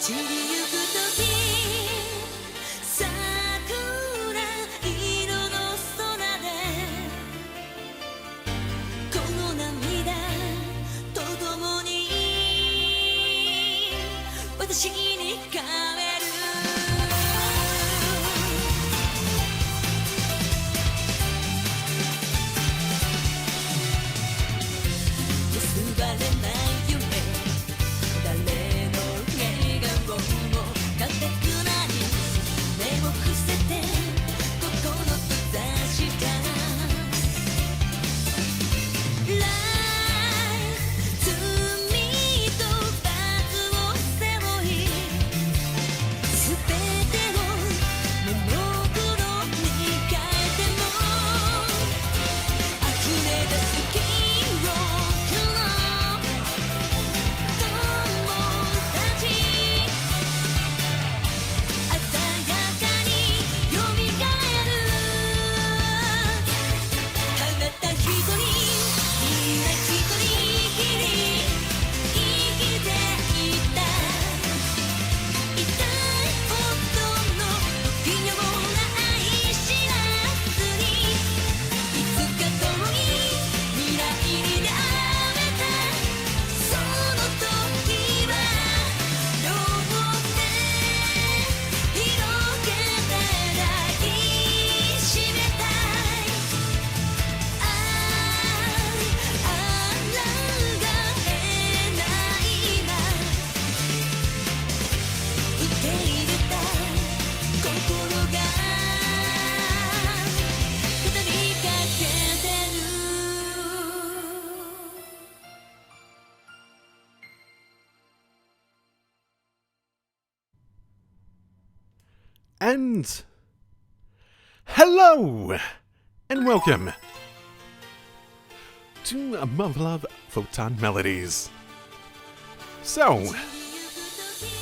散りゆく時桜色の空でこの涙とともに私に変える結ばれない夢誰の笑顔もかたくなに目を伏せて心閉ざしたライ罪と罰を背負い全てをモノクロに変えても溢れ出す記憶の友達鮮やかに蘇るあなた一人みんな一人きり生きていた痛いほどの不器用な愛知らずにいつか共に未来に出会えたその時は両手広げて抱きしめたいあらがえない今受け入れた心が語りかけてるAnd hello and welcome to Muv-Luv Photonmelodies. So,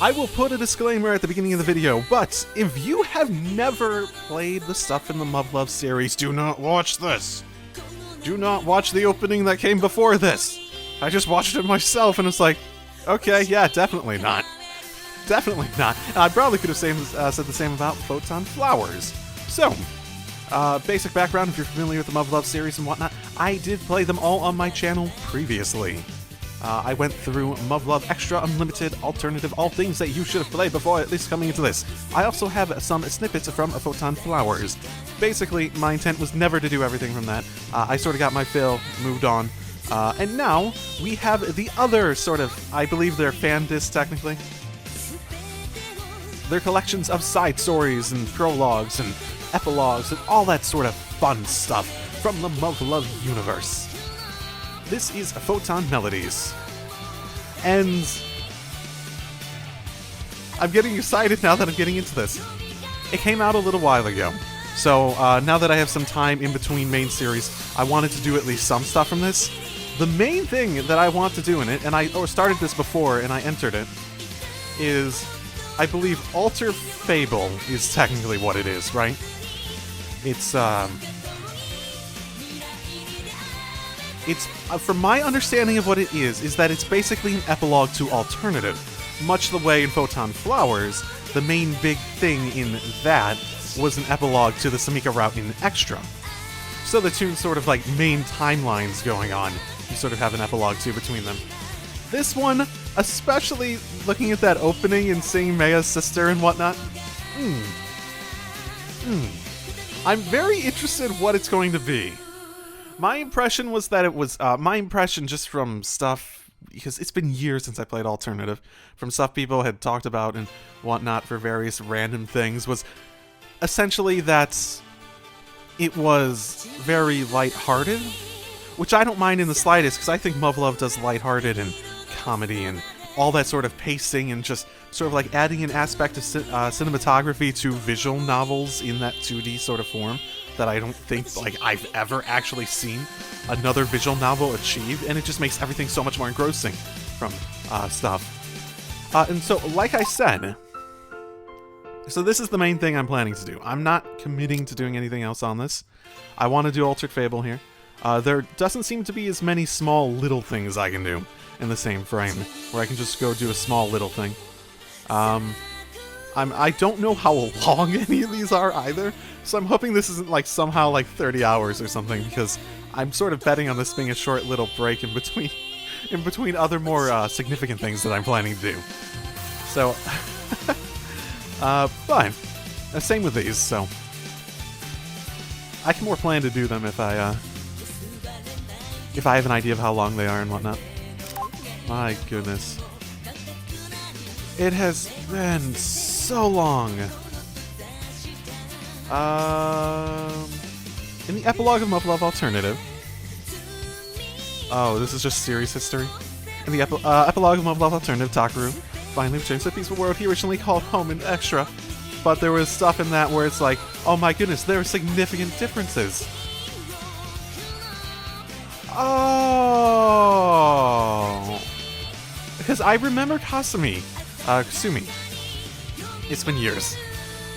I will put a disclaimer at the beginning of the video, but if you have never played the stuff in the Muv-Luv series, do not watch this. Do not watch the opening that came before this. I just watched it myself and was like, okay, yeah, definitely not. Definitely not. I probably could have said the same about Photon Flowers. So, basic background, if you're familiar with the Muv-Luv series and whatnot, I did play them all on my channel previously. I went through Muv-Luv Extra, Unlimited, Alternative, all things that you should have played before at least coming into this. I also have some snippets from Photon Flowers. Basically, my intent was never to do everything from that. I sort of got my fill, moved on, and now we have the other sort of, I believe they're fan discs technically. They're collections of side stories and prologues and epilogues and all that sort of fun stuff from the Muv-Luv universe. This is Photonmelodies. And I'm getting excited now that I'm getting into this. It came out a little while ago, so now that I have some time in between main series, I wanted to do at least some stuff from this. The main thing that I want to do in it, and I started this before and I entered it, is I believe Altered Fable is technically what it is, right? It's from my understanding of what it is that it's basically an epilogue to Alternative. Much the way in Photon Flowers, the main big thing in that was an epilogue to the Samika route in Extra. So the two sort of like main timelines going on, you sort of have an epilogue too between them. This one, especially looking at that opening and seeing Meia's sister and whatnot, I'm very interested in what it's going to be. My impression was that it was, my impression just from stuff, because it's been years since I played Alternative, from stuff people had talked about and whatnot for various random things, was essentially that it was very lighthearted, which I don't mind in the slightest, because I think Muv-Luv does lighthearted and comedy and all that sort of pacing and just sort of like adding an aspect of cinematography to visual novels in that 2D sort of form that I don't think like I've ever actually seen another visual novel achieve, and it just makes everything so much more engrossing from stuff. And so, like I said, so this is the main thing I'm planning to do. I'm not committing to doing anything else on this. I want to do Altered Fable here. There doesn't seem to be as many small little things I can do in the same frame, where I can just go do a small little thing. I don't know how long any of these are either, so I'm hoping this isn't like somehow like 30 hours or something, because I'm sort of betting on this being a short little break in between other more significant things that I'm planning to do. So, but same with these. So I can more plan to do them if I have an idea of how long they are and whatnot. My goodness. It has been so long. In the epilogue of Muv-Luv Alternative. Oh, this is just series history. In the epilogue of Muv-Luv Alternative, Takeru finally returns to the peaceful world he originally called home in Extra. But there was stuff in that where it's like, oh my goodness, there are significant differences. Oh, because I remember Kasumi. It's been years.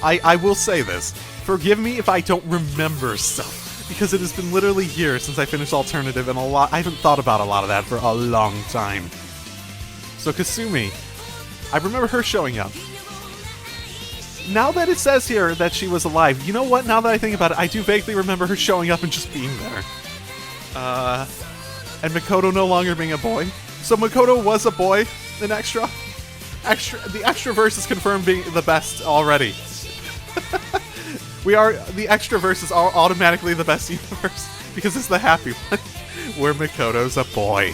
I will say this. Forgive me if I don't remember stuff, because it has been literally years since I finished Alternative, and I haven't thought about a lot of that for a long time. So Kasumi, I remember her showing up. Now that it says here that she was alive, you know what? Now that I think about it, I do vaguely remember her showing up and just being there. And Makoto no longer being a boy. So Makoto was a boy in Extra. The Extraverse is confirmed being the best already. The Extraverse is automatically the best universe because it's the happy one where Makoto's a boy.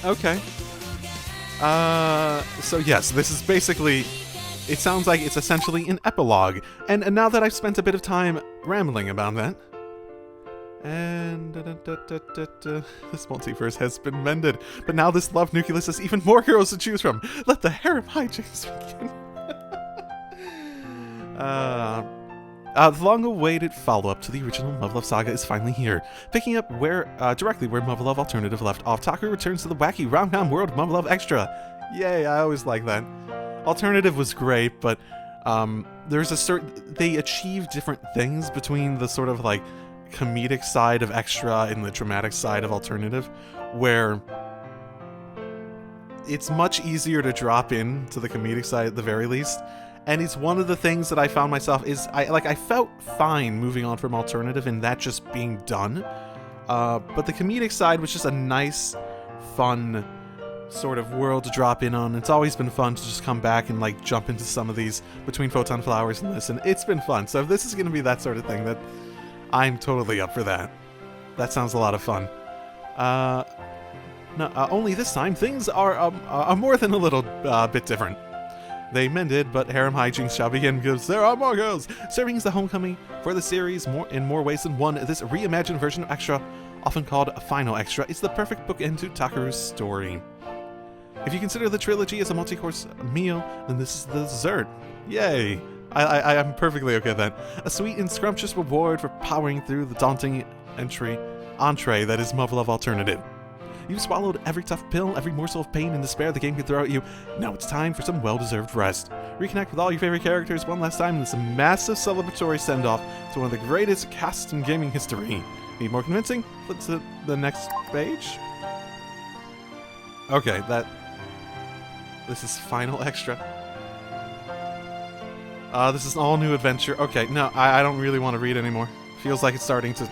Okay. So yes, this is basically, it sounds like it's essentially an epilogue. And now that I've spent a bit of time rambling about that, and this multiverse has been mended, but now this love nucleus has even more heroes to choose from. Let the harem hijinks begin. The long-awaited follow-up to the original Muv-Luv saga is finally here. Picking up directly where Muv-Luv Alternative left off, Takeru returns to the wacky rom-com world of Muv-Luv Extra. Yay, I always like that. Alternative was great, but they achieve different things between the sort of like comedic side of Extra and the dramatic side of Alternative, where it's much easier to drop in to the comedic side at the very least. And it's one of the things that I found myself is, I felt fine moving on from Alternative and that just being done. But the comedic side was just a nice, fun sort of world to drop in on. It's always been fun to just come back and like jump into some of these between Photon Flowers and this, and it's been fun. So if this is going to be that sort of thing, that I'm totally up for that. That sounds a lot of fun. Only this time things are more than a little bit different. They mended, but harem hijinks shall begin because there are more girls. Serving as the homecoming for the series in more ways than one, this reimagined version of Extra, often called Final Extra, is the perfect bookend to Takeru's story. If you consider the trilogy as a multi-course meal, then this is the dessert. Yay! I am perfectly okay with that. A sweet and scrumptious reward for powering through the daunting entree that is Muv-Luv Alternative. You've swallowed every tough pill, every morsel of pain and despair the game could throw at you. Now it's time for some well-deserved rest. Reconnect with all your favorite characters one last time in this massive celebratory send-off to one of the greatest casts in gaming history. Need more convincing? Flip to the next page. Okay, this is Final Extra. This is an all-new adventure. Okay, no, I don't really want to read anymore. Feels like it's starting to,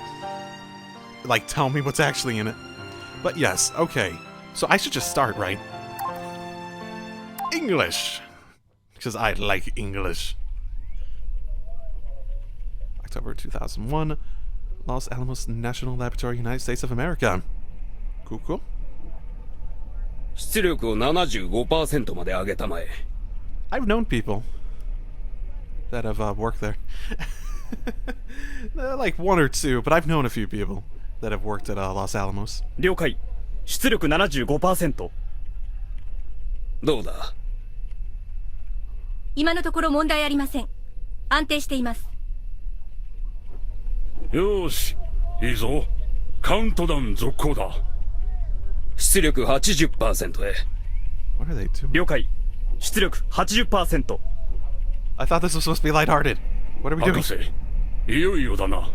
like, tell me what's actually in it. But yes, okay. So I should just start, right? English! Because I like English. October 2001. Los Alamos National Laboratory, United States of America. Cool, cool. 出力を 75% まで上げたまえ。 I've known people that have worked there. Like one or two, but I've known a few people that have worked at Los Alamos. 了解。出力 75%。 どうだ？今のところ問題ありません。安定しています。よーし、いいぞ。カウントダウン続行だ。出力 80% へ。 What are they doing? 了解。出力 80%。 I thought this was supposed to be lighthearted. What are we 博 doing? 士、いよいよだな。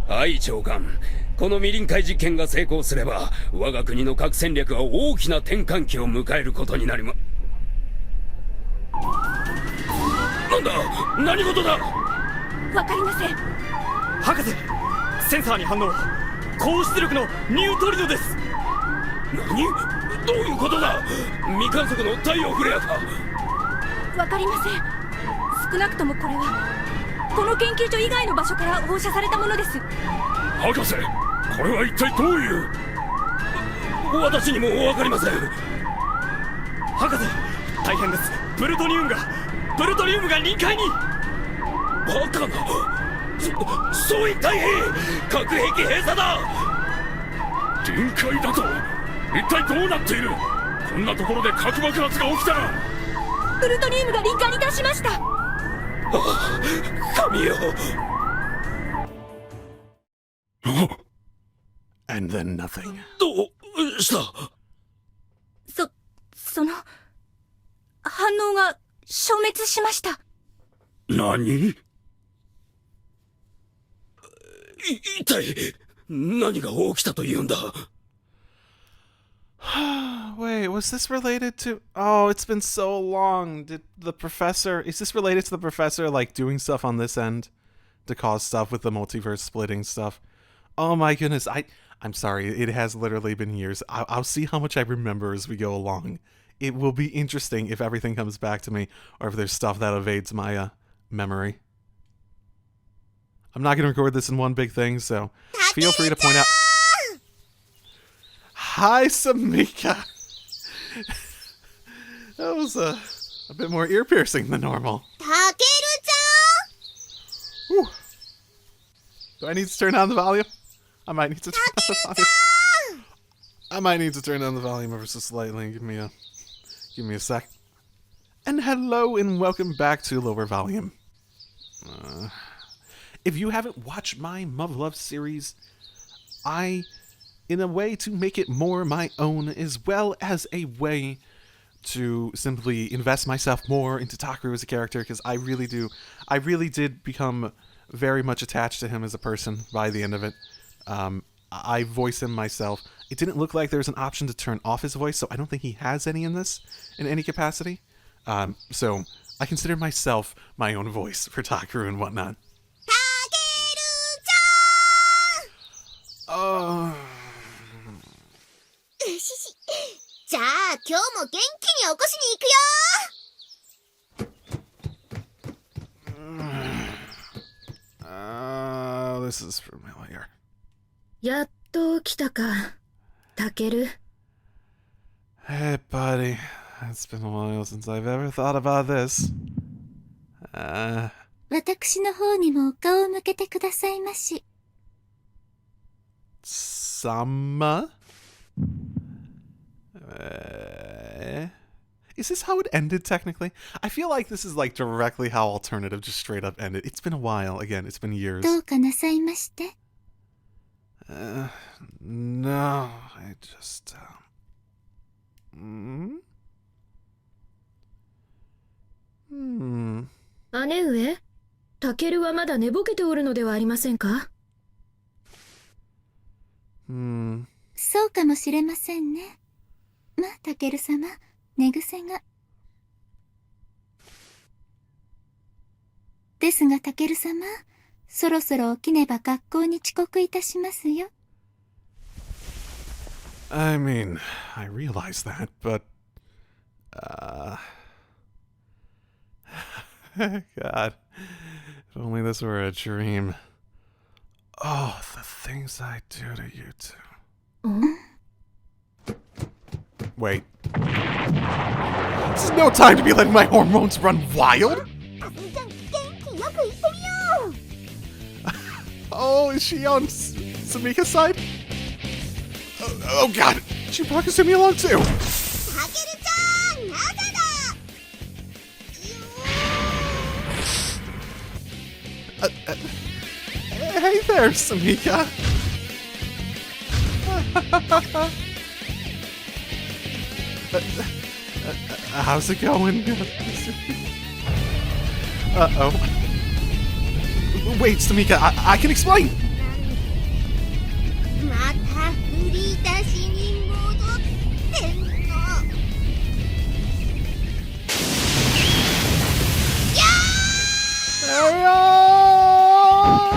はい長官、この未臨界実験が成功すれば我が国の核戦略は大きな転換期を迎えることになりま。なんだ、何事だ。わかりません。博士、センサーに反応。高出力のニュートリノです。何？どういうことだ。未観測の太陽フレアか。わかりません。少なくともこれはこの研究所以外の場所から放射されたものです。博士、これは一体どういう。私にも分かりません。博士、大変です。プルトニウムが臨界に。バカな。そういった変。核兵器閉鎖だ。臨界だと。一体どうなっている。こんなところで核爆発が起きたら。プルトニウムが臨界に達しました。神よ。And then nothing. どうした。その反応が消滅しました。何？一体何が起きたというんだ。Wait, was this related to... Oh, it's been so long. Did the professor... Is this related to the professor, like, doing stuff on this end to cause stuff with the multiverse splitting stuff? Oh my goodness, I'm sorry, it has literally been years. I'll see how much I remember as we go along. It will be interesting if everything comes back to me, or if there's stuff that evades my memory. I'm not going to record this in one big thing, so feel free to point out... Hi, Samika! That was a bit more ear-piercing than normal. Whew. Do I need to turn down the volume? I might need to turn down the volume. I might need to turn down the volume ever so slightly. Give me a sec. And hello and welcome back to Lower Volume. If you haven't watched my Muv-Luv series, in a way to make it more my own, as well as a way to simply invest myself more into Takeru as a character, because I really did become very much attached to him as a person by the end of it. I voice him myself. It didn't look like there was an option to turn off his voice, so I don't think he has any in this, in any capacity. So I consider myself my own voice for Takeru and whatnot. Oh... じゃあ今日も元気に起こしに行くよ。 This is familiar. やっと来たか、タケル。 Hey, buddy. It's been a while since I've ever thought about this. 私の方にもお顔を向けてくださいまし。Sama? Is this how it ended, technically? I feel like this is like directly how Alternative just straight up ended. It's been a while. Again, it's been years. どうかなさいまして。No, I just... 姉上、タケルはまだ寝ぼけておるのではありませんか？そうかもしれませんね。まあ、タケル様、寝癖が。ですが、タケル様、そろそろ起きねば学校に遅刻いたしますよ。I mean, I realize that, but... God. If only this were a dream. Oh, the things I do to you two. Wait. This is no time to be letting my hormones run wild! Oh, is she on Samika's side? Oh god! She brought Kasumi along too! Hey there, Samika! How's it going? Uh-oh. Wait, Samika, I can explain! There we are!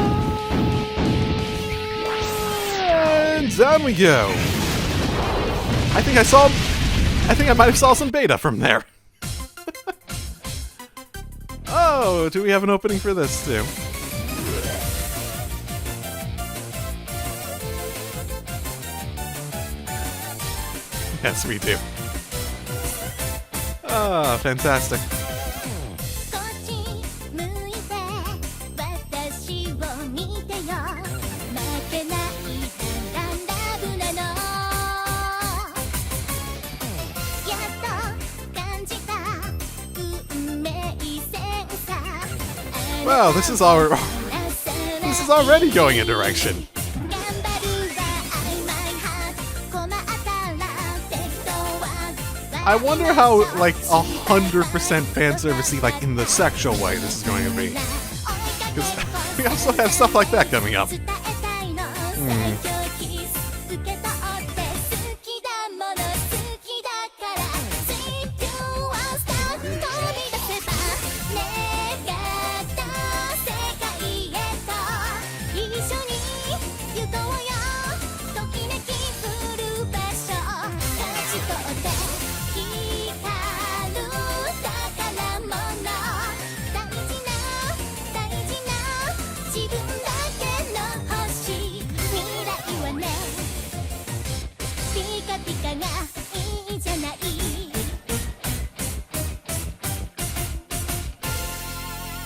And down we go. I think I might have saw some beta from there. Oh, do we have an opening for this too? Yes, we do. Ah, fantastic. こっち向いて私を見てよ負けないランダムなのやっと感じた運命センサー Well, this is already going a direction. I wonder how, like, 100% fan servicey, like, in the sexual way this is going to be. Because we also have stuff like that coming up.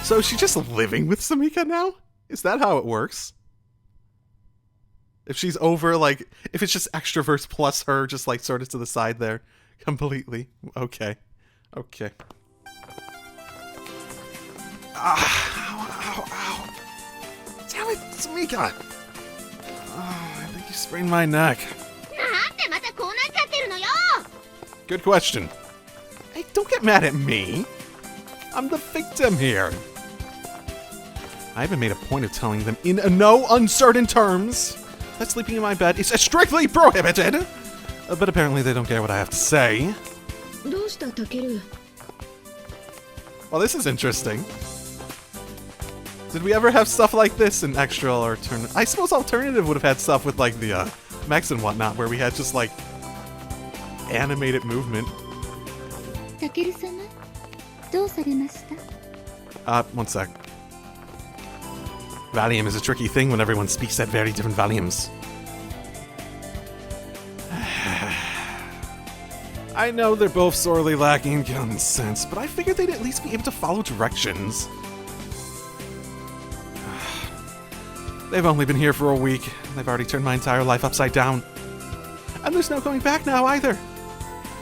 So is she just living with Samika now? Is that how it works? If she's over, like, if it's just extroverts plus her, just like sort of to the side there, completely. Okay. Okay. Ow, ow, ow. Damn it, Samika! Oh, I think you sprained my neck. Good question. Hey, don't get mad at me. I'm the victim here. I even made a point of telling them in no uncertain terms that sleeping in my bed is strictly prohibited. But apparently they don't care what I have to say. Well, this is interesting. Did we ever have stuff like this in Extra or Alternative? I suppose Alternative would have had stuff with, like, the mechs and whatnot, where we had just, like, animated movement. Takeru-sama, どうされました? One sec. Valium is a tricky thing when everyone speaks at very different volumes. I know they're both sorely lacking in common sense, but I figured they'd at least be able to follow directions. They've only been here for a week. They've already turned my entire life upside down. And there's no going back now either.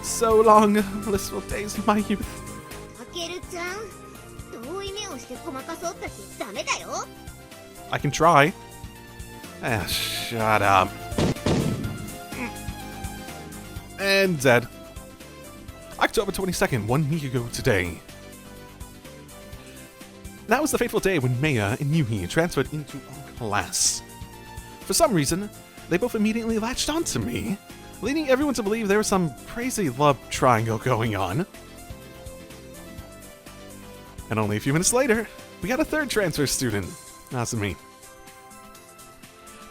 So long, blissful days of my youth. I can try. Shut up. And dead. October 22nd, 1 week ago today. That was the fateful day when Maya and Yuhi transferred into our class. For some reason, they both immediately latched onto me, leading everyone to believe there was some crazy love triangle going on. And only a few minutes later, we got a third transfer student, Nasumi.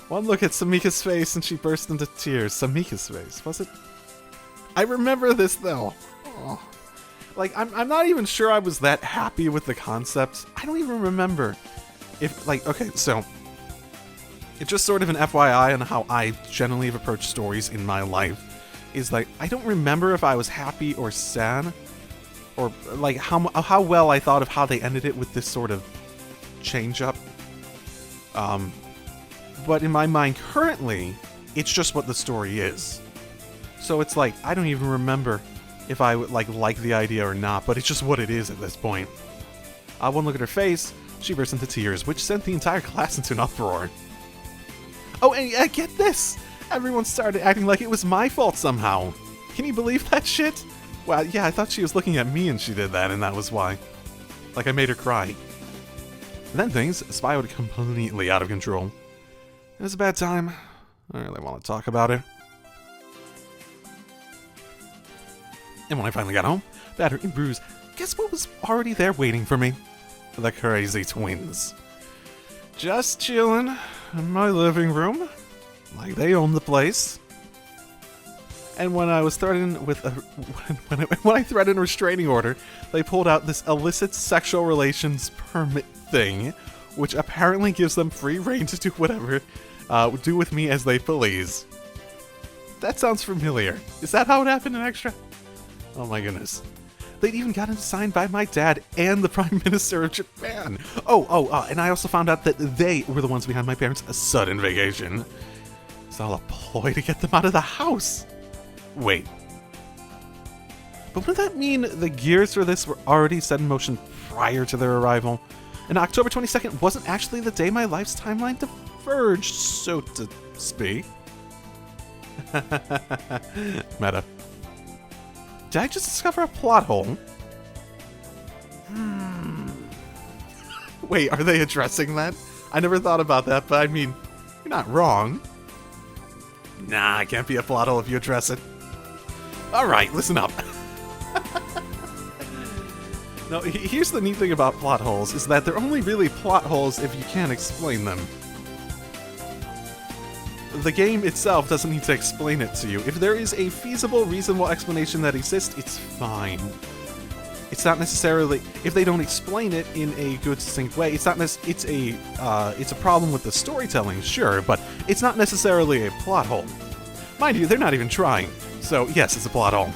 One look at Samika's face and she burst into tears. Samika's face, was it? I remember this though. Oh. Like, I'm not even sure I was that happy with the concept. I don't even remember if, like, okay, so it's just sort of an FYI on how I generally have approached stories in my life. Is like, I don't remember if I was happy or sad, or like how well I thought of how they ended it with this sort of change up. But in my mind currently, it's just what the story is. So it's like, I don't even remember if I would like the idea or not, but it's just what it is at this point. One look at her face, she burst into tears, which sent the entire class into an uproar. Oh, and get this! Everyone started acting like it was my fault somehow. Can you believe that shit? Well, yeah, I thought she was looking at me and she did that, and that was why. Like, I made her cry. And then things spiraled completely out of control. It was a bad time. I don't really want to talk about it. And when I finally got home, battered and bruised, guess what was already there waiting for me? The crazy twins. Just chilling in my living room, like they own the place. And when I was threatened with when I threatened a restraining order, they pulled out this illicit sexual relations permit thing, which apparently gives them free reign to do whatever, do with me as they please. That sounds familiar. Is that how it happened in Extra? Oh my goodness. They'd even gotten signed by my dad and the Prime Minister of Japan. And I also found out that they were the ones behind my parents' sudden vacation. It's all a ploy to get them out of the house. Wait. But wouldn't that mean the gears for this were already set in motion prior to their arrival? And October 22nd wasn't actually the day my life's timeline diverged, so to speak. Meta. Did I just discover a plot hole? Wait, are they addressing that? I never thought about that, but I mean, you're not wrong. Nah, it can't be a plot hole if you address it. Alright, listen up. No, here's the neat thing about plot holes, is that they're only really plot holes if you can't explain them. The game itself doesn't need to explain it to you. If there is a feasible, reasonable explanation that exists, it's fine. It's not necessarily, if they don't explain it in a good, succinct way, it's a problem with the storytelling, sure, but it's not necessarily a plot hole. Mind you, they're not even trying. So, yes, it's a plot hole.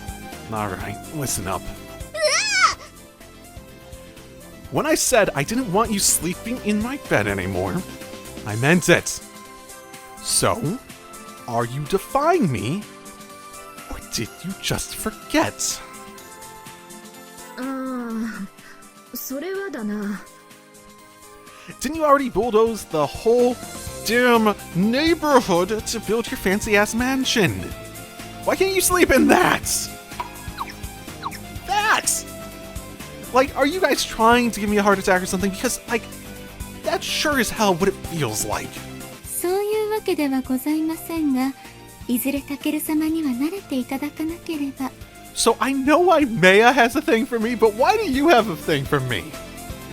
Alright, listen up. When I said I didn't want you sleeping in my bed anymore, I meant it. So, are you defying me? Or did you just forget? それはだな。 Didn't you already bulldoze the whole damn neighborhood to build your fancy-ass mansion? Why can't you sleep in that? That! Like, are you guys trying to give me a heart attack or something? Because, like, that's sure as hell what it feels like. そういうわけではございませんが、いずれタケル様には慣れていただかなければ。 So I know why Maya has a thing for me, but why do you have a thing for me?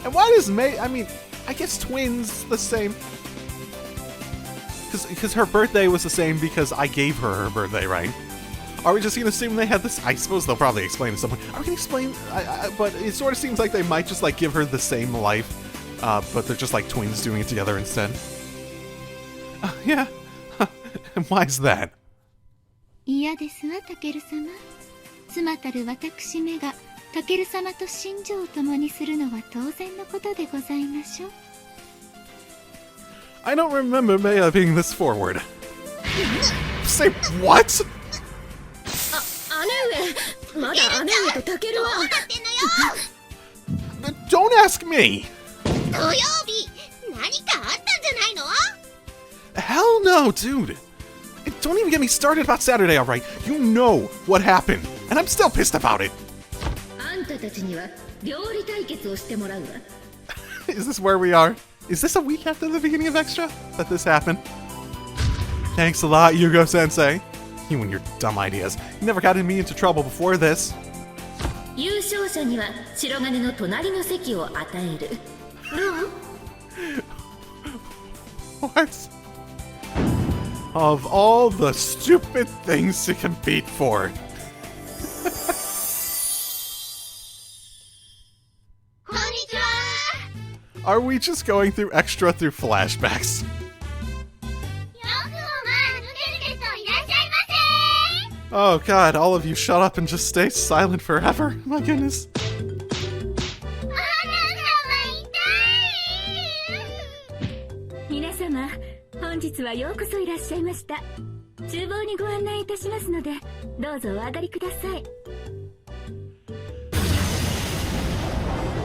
And why does Maya, I mean, I guess twins the same. Because her birthday was the same because I gave her birthday, right? Are we just going to assume they had this? I suppose they'll probably explain to someone. Are we going to explain? But it sort of seems like they might just like give her the same life, but they're just like twins doing it together instead. Yeah. And why is that? 嫌ですわ、タケル様。妻たる私めがタケル様と心情を共にするのは当然のことでございましょう。 I don't remember Maya being this forward. Say what? 姉上、まだ姉上とタケルは。Don't ask me! 土曜日、何かあったんじゃないの？ Hell no, dude! Don't even get me started about Saturday, alright? You know what happened, and I'm still pissed about it! あんたたちには料理対決をしてもらうわ。 Is this where we are? Is this a week after the beginning of Extra that this happened? Thanks a lot, Yugo-sensei. You and your dumb ideas. You never gotten me into trouble before this. 優勝者には白金の隣の席を与える。What? Of all the stupid things to compete for. こんにちは。Are we just going through extra through flashbacks? よくもまあ抜けるゲストいらっしゃいませ。 Oh god, all of you shut up and just stay silent forever. My goodness. 花様痛い。皆様、本日はようこそいらっしゃいました。厨房にご案内いたしますので、どうぞお上がりください。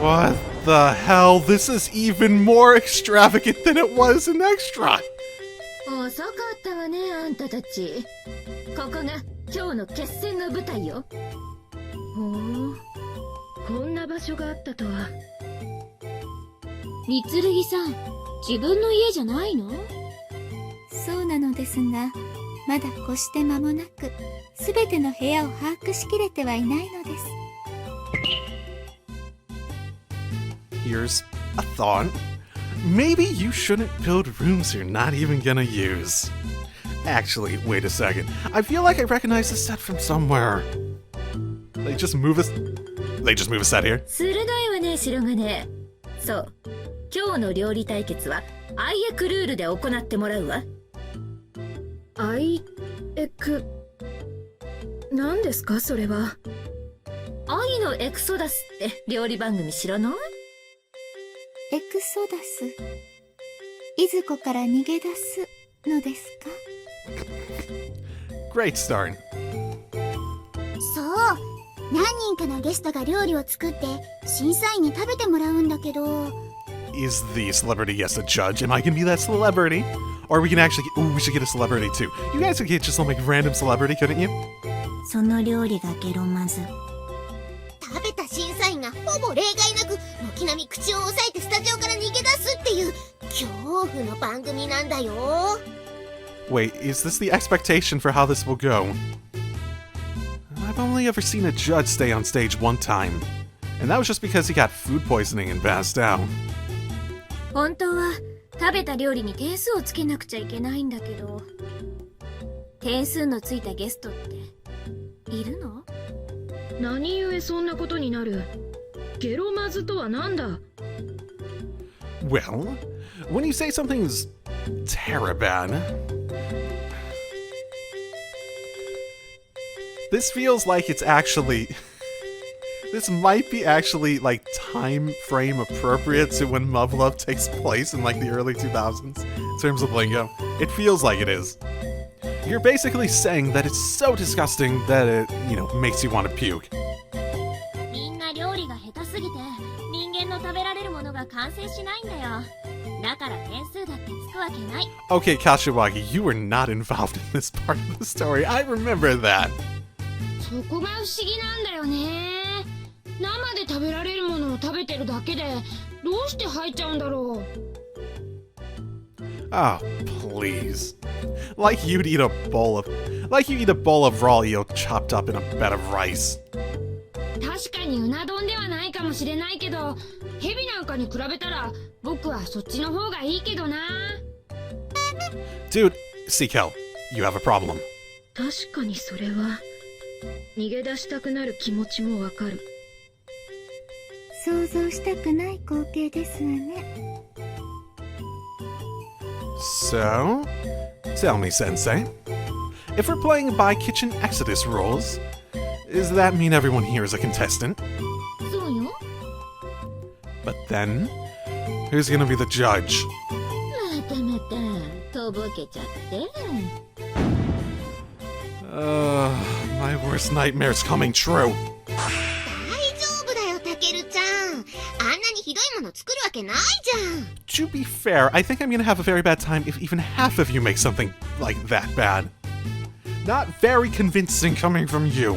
What the hell? This is even more extravagant than it was in Extra. 遅かったわね、あんたたち。ここが今日の決戦の舞台よ。ほう、こんな場所があったとは。三剣さん、自分の家じゃないの？そうなのですが、まだ越して間もなく、すべての部屋を把握しきれてはいないのです。 Here's a thought. Maybe you shouldn't build rooms you're not even gonna use. Actually, wait a second. I feel like I recognize this set from somewhere. They just move a set here. 鋭いわね、白金。そう。今日の料理対決は、アイエクルールで行ってもらうわ。アイエク、何ですかそれは。愛のエクソダスって料理番組知らない？エクソダス、いずこから逃げ出すのですか？ Great start. そう、何人かのゲストが料理を作って審査員に食べてもらうんだけど。 Is the celebrity guest a judge? Am I gonna be that celebrity? Or we can actually get, ooh, we should get a celebrity too. You guys could get just some like random celebrity, couldn't you? その料理がゲロまず。食べた審査員がほぼ例外なく軒並み口を押さえてスタジオから逃げ出すっていう恐怖の番組なんだよ。 Wait, is this the expectation for how this will go? I've only ever seen a judge stay on stage one time. And that was just because he got food poisoning and passed out. 本当は食べた料理に点数をつけなくちゃいけないんだけど、点数のついたゲストっているの？何故そんなことになる？ゲロマズとはなんだ？ Well, when you say something's terribad, this feels like it's actually... This might be actually, like, time frame appropriate to when Muv-Luv takes place in, like, the early 2000s, in terms of lingo. It feels like it is. You're basically saying that it's so disgusting that it, you know, makes you want to puke. みんな料理が下手すぎて人間の食べられるものが完成しないんだよ。だから点数だってつくわけない。 Okay, Kashiwagi, you were not involved in this part of the story. I remember that. そこが不思議なんだよね。生で食べられるものを食べてるだけでどうして入っちゃうんだろう。 Oh, please. Like you'd eat a bowl of raw eel chopped up in a bed of rice. 確かにうな丼ではないかもしれないけど、ヘビなんかに比べたら僕はそっちの方がいいけどな。 Dude, Seiko, you have a problem. 確かにそれは逃げ出したくなる気持ちもわかる。想像したくない光景ですわね。 So, tell me, Sensei, if we're playing by Kitchen Exodus rules, does that mean everyone here is a contestant? そうよ。 But then, who's gonna be the judge? またまたとぼけちゃって。 My worst nightmare's coming true. 大丈夫だよ、たけるちゃん。あんなにひどいもの作るわけないじゃん。 To be fair, I think I'm gonna have a very bad time if even half of you make something like that bad. Not very convincing coming from you.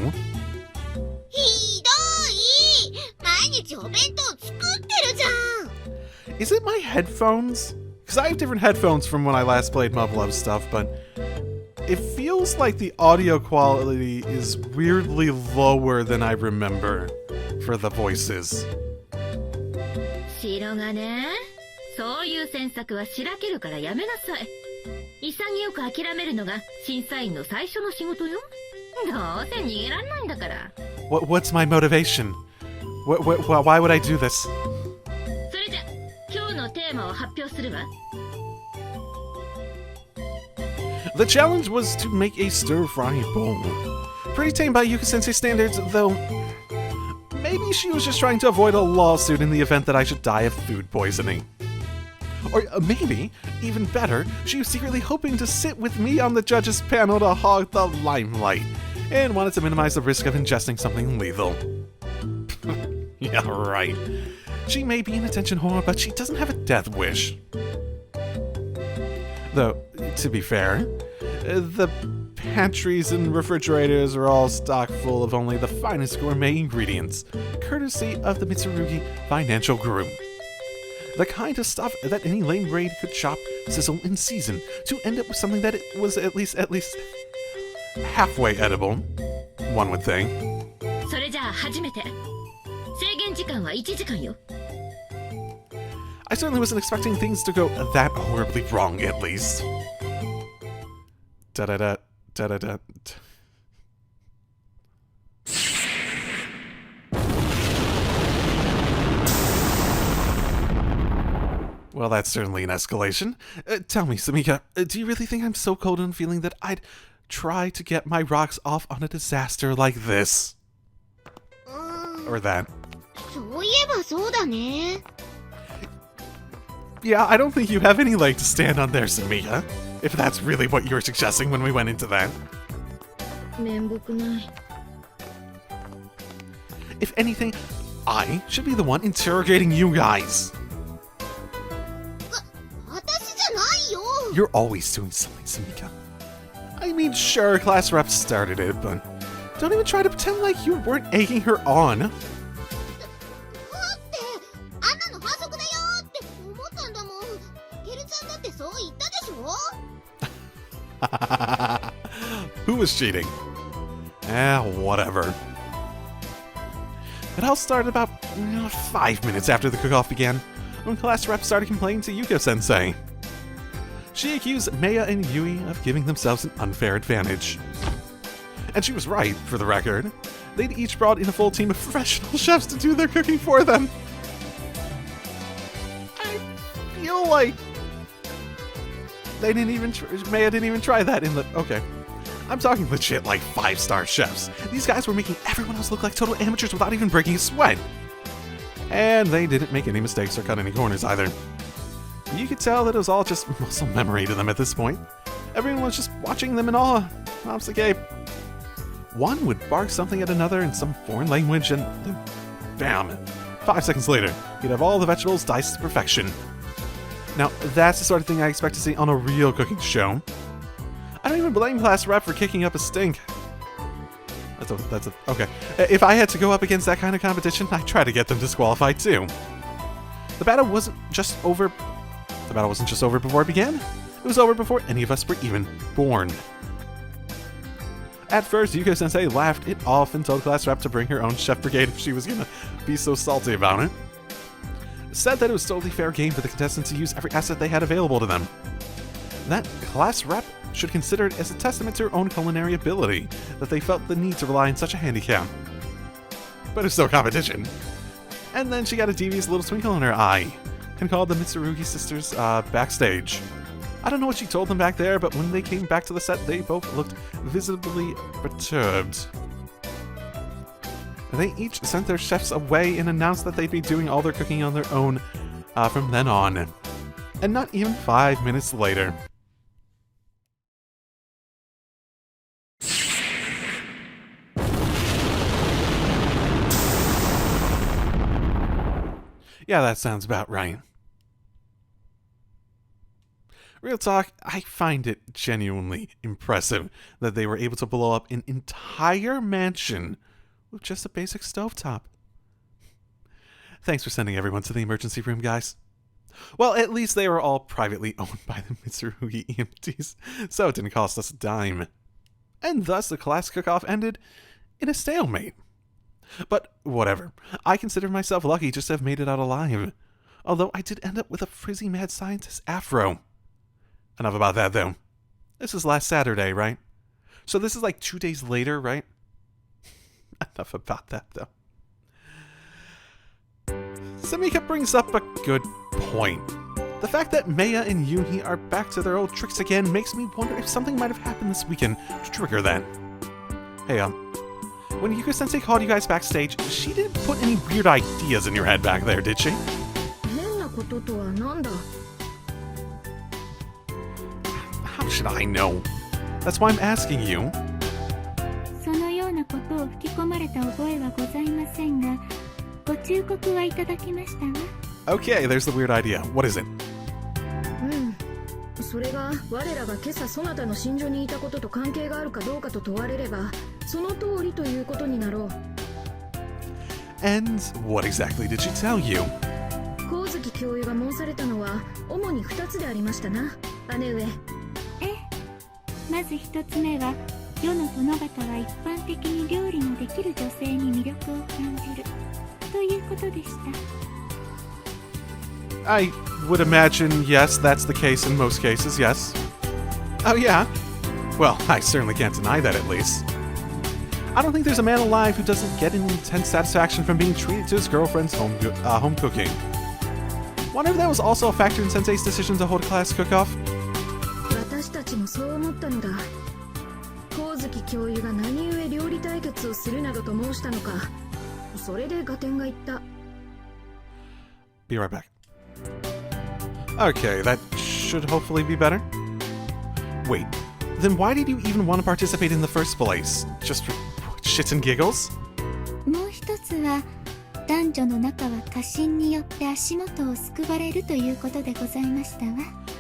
ひどい。毎日お弁当作ってるじゃん。 Is it my headphones? Because I have different headphones from when I last played Muv-Luv stuff, but it feels like the audio quality is weirdly lower than I remember for the voices. 白がね、そういう詮索はしらけるからやめなさい。潔く諦めるのが審査員の最初の仕事よ。どうせ逃げらんないんだから。What's my motivation? Why would I do this? それじゃ、今日の発表するわ。 The challenge was to make a stir-fry bowl. Pretty tame by Yuka-sensei standards, though maybe she was just trying to avoid a lawsuit in the event that I should die of food poisoning. Or maybe, even better, she was secretly hoping to sit with me on the judges' panel to hog the limelight, and wanted to minimize the risk of ingesting something lethal. Yeah, right. She may be an attention whore, but she doesn't have a death wish. Though, to be fair, the pantries and refrigerators are all stocked full of only the finest gourmet ingredients, courtesy of the Mitsurugi Financial Group. The kind of stuff that any lane raid could chop, sizzle, and season to end up with something that was at least halfway edible, one would think. それじゃあ始めて。制限時間は1時間よ。 I certainly wasn't expecting things to go that horribly wrong, at least. Da-da-da, da-da-da. Well, that's certainly an escalation. Tell me, Samika, do you really think I'm so cold and feeling that I'd try to get my rocks off on a disaster like this? Or that? そういえばそうだね。 Yeah, I don't think you have any leg to stand on there, Samika. If that's really what you were suggesting when we went into that. 面目ない。 If anything, I should be the one interrogating you guys. 私じゃないよ。 You're always doing something, Samika. I mean, sure, class rep started it, but don't even try to pretend like you weren't egging her on. だってアンナの反則だよって思ったんだもん。タケルちゃんだってそう言ったでしょ。 Who was cheating? Whatever. It all started about 5 minutes after the cook-off began, when class rep started complaining to Yuko-sensei. She accused Maya and Yui of giving themselves an unfair advantage. And she was right, for the record. They'd each brought in a full team of professional chefs to do their cooking for them. I feel like Maya didn't even try that in the... Okay. I'm talking legit like 5-star chefs. These guys were making everyone else look like total amateurs without even breaking a sweat. And they didn't make any mistakes or cut any corners either. You could tell that it was all just muscle memory to them at this point. Everyone was just watching them in awe. Mom's like, hey. One would bark something at another in some foreign language and then bam! 5 seconds later, you'd have all the vegetables diced to perfection. Now, that's the sort of thing I expect to see on a real cooking show. I don't even blame class rep for kicking up a stink. Okay. If I had to go up against that kind of competition, I'd try to get them disqualified too. The battle wasn't just over before it began. It was over before any of us were even born. At first, Yuko-sensei laughed it off and told class rep to bring her own chef brigade if she was gonna be so salty about it. Said that it was totally fair game for the contestants to use every asset they had available to them. That class rep should consider it as a testament to her own culinary ability, that they felt the need to rely on such a handicap. But it's still competition. And then she got a devious little twinkle in her eye, and called the Mitsurugi sisters backstage. I don't know what she told them back there, but when they came back to the set, they both looked visibly perturbed. They each sent their chefs away and announced that they'd be doing all their cooking on their own from then on. And not even 5 minutes later. Yeah, that sounds about right. Real talk, I find it genuinely impressive that they were able to blow up an entire mansion with just a basic stovetop. Thanks for sending everyone to the emergency room, guys. Well, at least they were all privately owned by the Mitsurugi EMTs, so it didn't cost us a dime. And thus the class cook-off ended in a stalemate. But whatever, I consider myself lucky just to have made it out alive. Although I did end up with a frizzy mad scientist afro. Enough about that, though. This is last Saturday, right? So this is like 2 days later, right? Enough about that, though. Samika brings up a good point. The fact that Maya and Yumi are back to their old tricks again makes me wonder if something might have happened this weekend to trigger that. Hey, when Yuka-sensei called you guys backstage, she didn't put any weird ideas in your head back there, did she? 変なこととはなんだ? How should I know? That's why I'm asking you. そのようなことを吹き込まれた覚えはございませんが、ご忠告はいただきましたわ。 Okay, there's the weird idea. What is it? それが我らが今朝そなたの寝所にいたことと関係があるかどうかと問われれば、その通りということになろう。 And what exactly did she tell you? 光月教諭が申されたのは主に2つでありましたな、姉上。ええ、まず一つ目は、世の殿方は一般的に料理のできる女性に魅力を感じるということでした。 I would imagine, yes, that's the case in most cases, yes. Oh yeah? Well, I certainly can't deny that at least. I don't think there's a man alive who doesn't get an intense satisfaction from being treated to his girlfriend's home cooking. Wonder if that was also a factor in Sensei's decision to hold a class cook-off? 私たちもそう思ったのだ。光月教諭が何故料理対決をするなどと申したのか。それで合点がいった。 Be right back. Okay, that should hopefully be better. Wait, then why did you even want to participate in the first place? Just for shits and giggles? もう一つは、男女の仲は家臣によって足元を救われるということでございましたわ。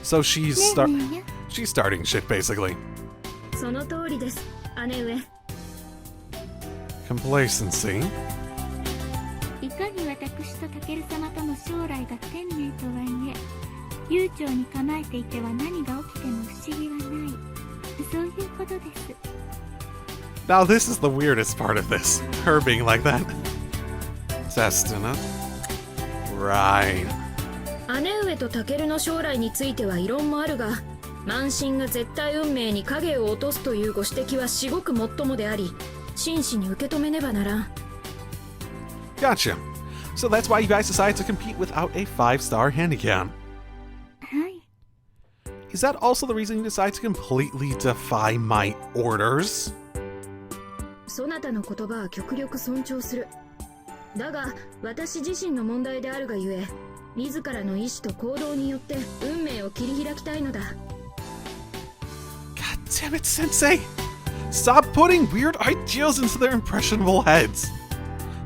So she'sねえよ。 she's starting shit basically. その通りです、姉上。 Complacency. いかに私とタケル様との将来が天命とはいえ、悠長に構えていては何が起きても不思議はない。そういうことです。 Now this is the weirdest part of this. Her being like that. Cestina. Right. 姉上とタケルの将来については異論もあるが、慢心が絶対運命に影を落とすというご指摘は至極もっともであり、真摯に受け止めねばならん。 Gotcha. So that's why you guys decided to compete without a 5-star handicap. はい。 Is that also the reason you decided to completely defy my orders? そなたの言葉は極力尊重する。だが、私自身の問題であるがゆえ、自らの意志と行動によって運命を切り開きたいのだ。 God damn it, Sensei! Stop putting weird ideas into their impressionable heads!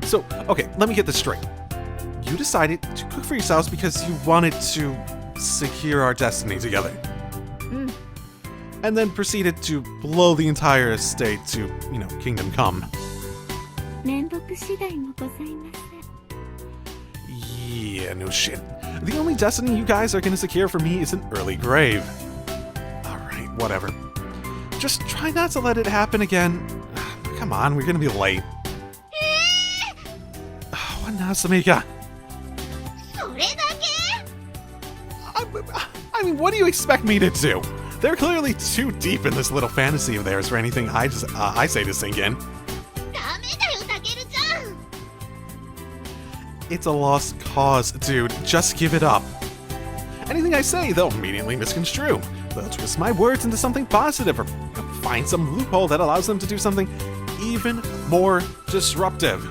So, okay, let me get this straight. You decided to cook for yourselves because you wanted to secure our destiny together. And then proceeded to blow the entire estate to, you know, Kingdom Come. 面目次第もございません。 Yeah, no shit. The only destiny you guys are gonna secure for me is an early grave. Alright, whatever. Just try not to let it happen again. Come on, we're gonna be late. What now, Samika? それだけ？ I mean, what do you expect me to do? They're clearly too deep in this little fantasy of theirs for anything I say to sink in. ダメだよ、タケルちゃん。 It's a lost cause, dude. Just give it up. Anything I say, they'll immediately misconstrue. They'll twist my words into something positive or find some loophole that allows them to do something even more disruptive.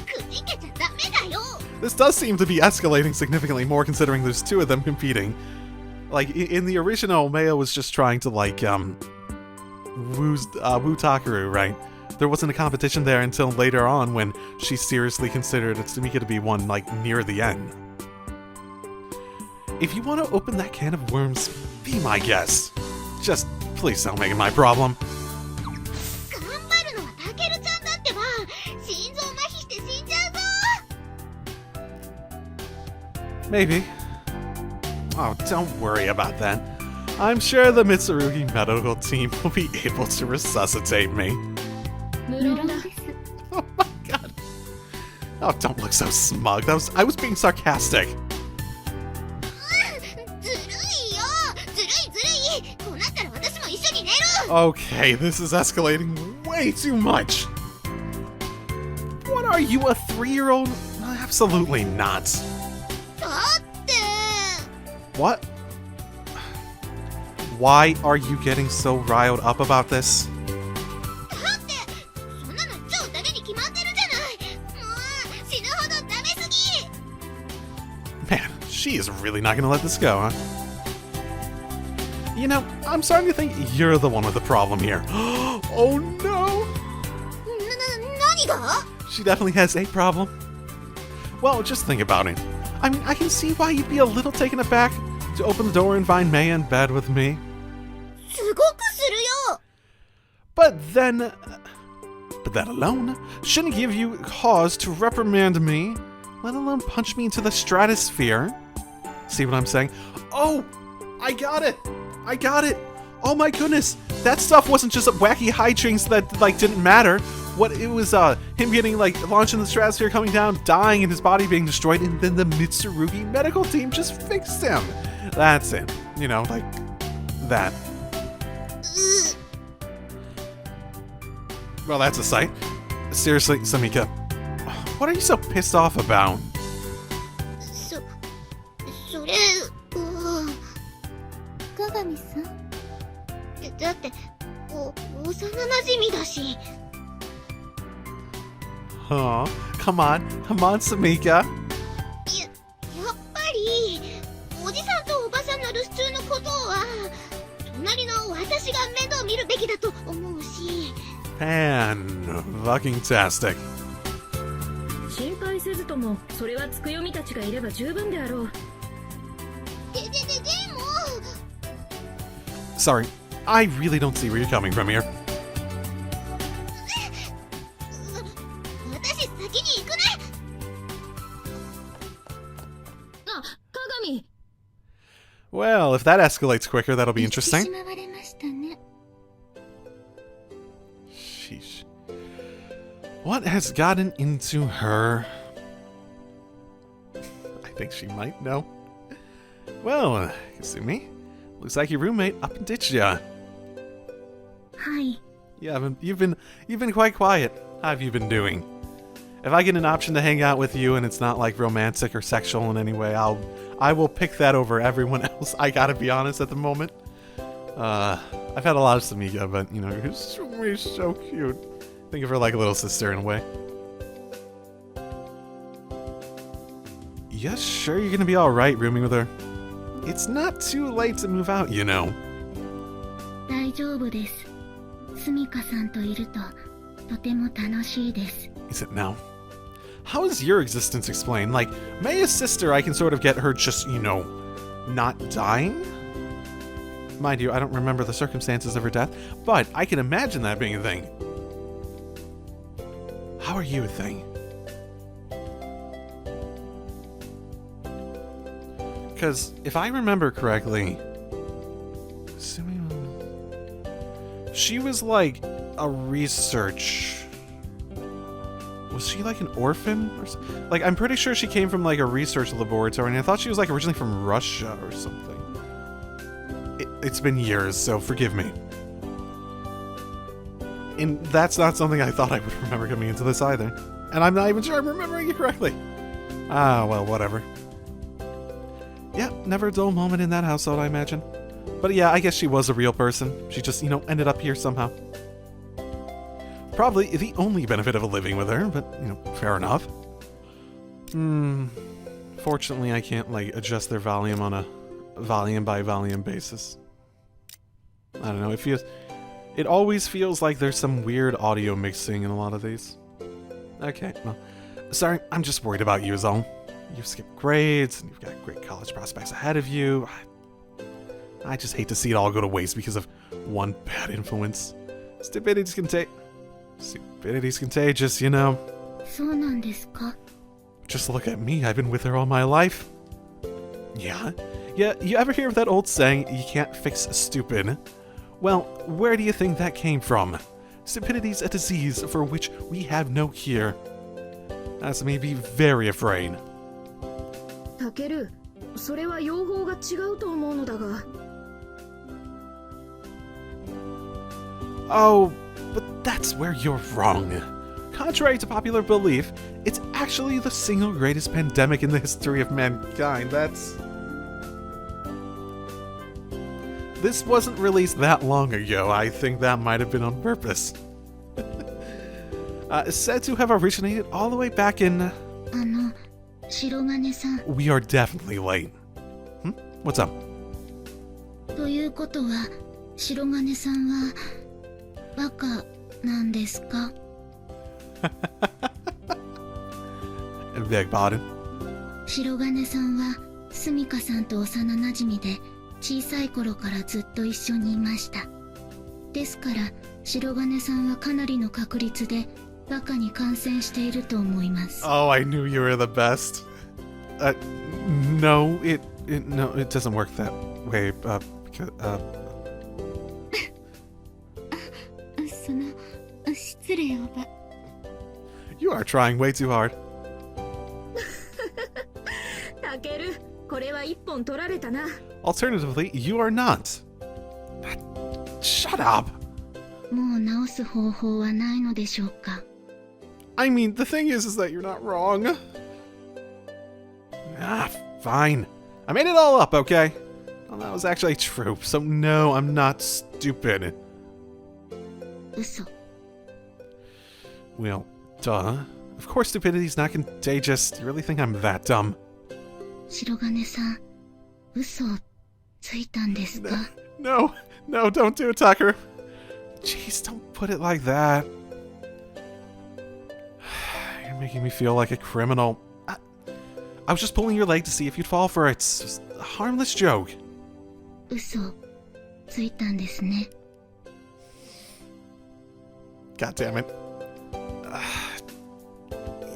くじけちゃダメだよ。 This does seem to be escalating significantly more considering there's two of them competing. Like, in the original, Maya was just trying to, like, woo Takeru, right? There wasn't a competition there until later on when she seriously considered Tsumika to be one, like, near the end. If you want to open that can of worms, be my guest. Just, please don't make it my problem. 頑張るのはタケルちゃんだってば。心臓麻痺して死んじゃうぞ。 Maybe. Oh, don't worry about that. I'm sure the Mitsurugi medical team will be able to resuscitate me. 無論だ。 Oh my god. Oh, don't look so smug. I was being sarcastic. ずるいよ。ずるいずるい。こうなったら私も一緒に寝る。 Okay, this is escalating way too much. What are you, a 3-year-old? Absolutely not. だって。What? Why are you getting so riled up about this? だってそんなの超ダメに決まってるじゃない。もう死ぬほどダメすぎ。 Man, she is really not gonna let this go, huh? You know, I'm starting to think you're the one with the problem here. Oh no! 何が？ She definitely has a problem. Well, just think about it. I mean, I can see why you'd be a little taken aback to open the door and find Mei in bed with me. すごくするよ。 But that alone shouldn't give you cause to reprimand me, let alone punch me into the stratosphere. See what I'm saying? Oh, I got it. I got it. Oh my goodness. That stuff wasn't just wacky hijinks that, like, didn't matter. What it was, him getting, like, launched in the stratosphere, coming down, dying, and his body being destroyed, and then the Mitsurugi medical team just fixed him. That's it. You know, like, that. Well, that's a sight. Seriously, Samika, what are you so pissed off about? それ、鏡さん、だって幼馴染だし。 Huh? Come on, Samika. やっぱりおじさんとおばさんの留守中のことは隣の私が面倒見るべきだと思うし。Fan-fucking-tastic. 心配せずともそれはつくよみたちがいれば十分であろう。でも。 Sorry, I really don't see where you're coming from here. 私先に行くね。あ、鏡。 Well, if that escalates quicker, that'll be 言ってし interesting. まわれましたね。 Sheesh. What has gotten into her? I think she might know. Well, Kasumi, looks like your roommate up and ditched ya. はい。 Yeah, you've been quite quiet. How have you been doing? If I get an option to hang out with you and it's not like romantic or sexual in any way, I will pick that over everyone else. I gotta be honest at the moment. I've had a lot of Samika, but you know, she's so cute. Think of her like a little sister in a way. Yes, sure, you're gonna be alright rooming with her. It's not too late to move out, you know. 大丈夫です。スミカさんといるととても楽しいです。 Is it now? How is your existence explained? Like, Mei's sister, I can sort of get her just, you know, not dying? Mind you, I don't remember the circumstances of her death, but I can imagine that being a thing. How are you a thing? Because, if I remember correctly, she was like a research... Was she like an orphan or something? Like, I'm pretty sure she came from like a research laboratory, and I thought she was like originally from Russia or something. It's been years, so forgive me. And that's not something I thought I would remember coming into this either. And I'm not even sure I'm remembering it correctly. Ah, well, whatever. Yeah, never a dull moment in that household, I imagine. But yeah, I guess she was a real person. She just, you know, ended up here somehow. Probably the only benefit of living with her, but, you know, fair enough. Fortunately, I can't, like, adjust their volume on a volume-by-volume basis. I don't know, it always feels like there's some weird audio mixing in a lot of these. Okay, well, sorry, I'm just worried about you is all. You've skipped grades, and you've got great college prospects ahead of you. I just hate to see it all go to waste because of one bad influence. Stupidity's contagious, you know. そうなんですか? Just look at me, I've been with her all my life. Yeah, you ever hear of that old saying, you can't fix stupid? Well, where do you think that came from? Stupidity's a disease for which we have no cure. That's made me very afraid. タケル、それは用法が違うと思うのだが。Oh, but that's where you're wrong. Contrary to popular belief, it's actually the single greatest pandemic in the history of mankind. That's... this wasn't released that long ago. I think that might have been on purpose. Said to have originated all the way back in... 白金さん We are definitely late. What's up? ということは白金さんはバカなんですか Beg pardon? 白金さんはスミカさんと幼馴染で小さい頃からずっと一緒にいました。ですから白金さんはかなりの確率でバカに感染していると思います。 Oh, I knew you were the best. No, it doesn't work that way. Because, その失礼をば you are trying way too hard. タケル、これは一本取られたな。 Alternatively, you are not. Shut up. もう直す方法はないのでしょうか。 I mean, the thing is that you're not wrong. Fine. I made it all up, okay? Well, that was actually true, so no, I'm not stupid. 嘘。 Well, duh. Of course stupidity's not contagious. You really think I'm that dumb? 白金さん、嘘をついたんですか？ No, don't do it, Takeru. Jeez, don't put it like that. You're making me feel like a criminal. I was just pulling your leg to see if you'd fall for it. It's just a harmless joke. 嘘をついたんですね。 God damn it.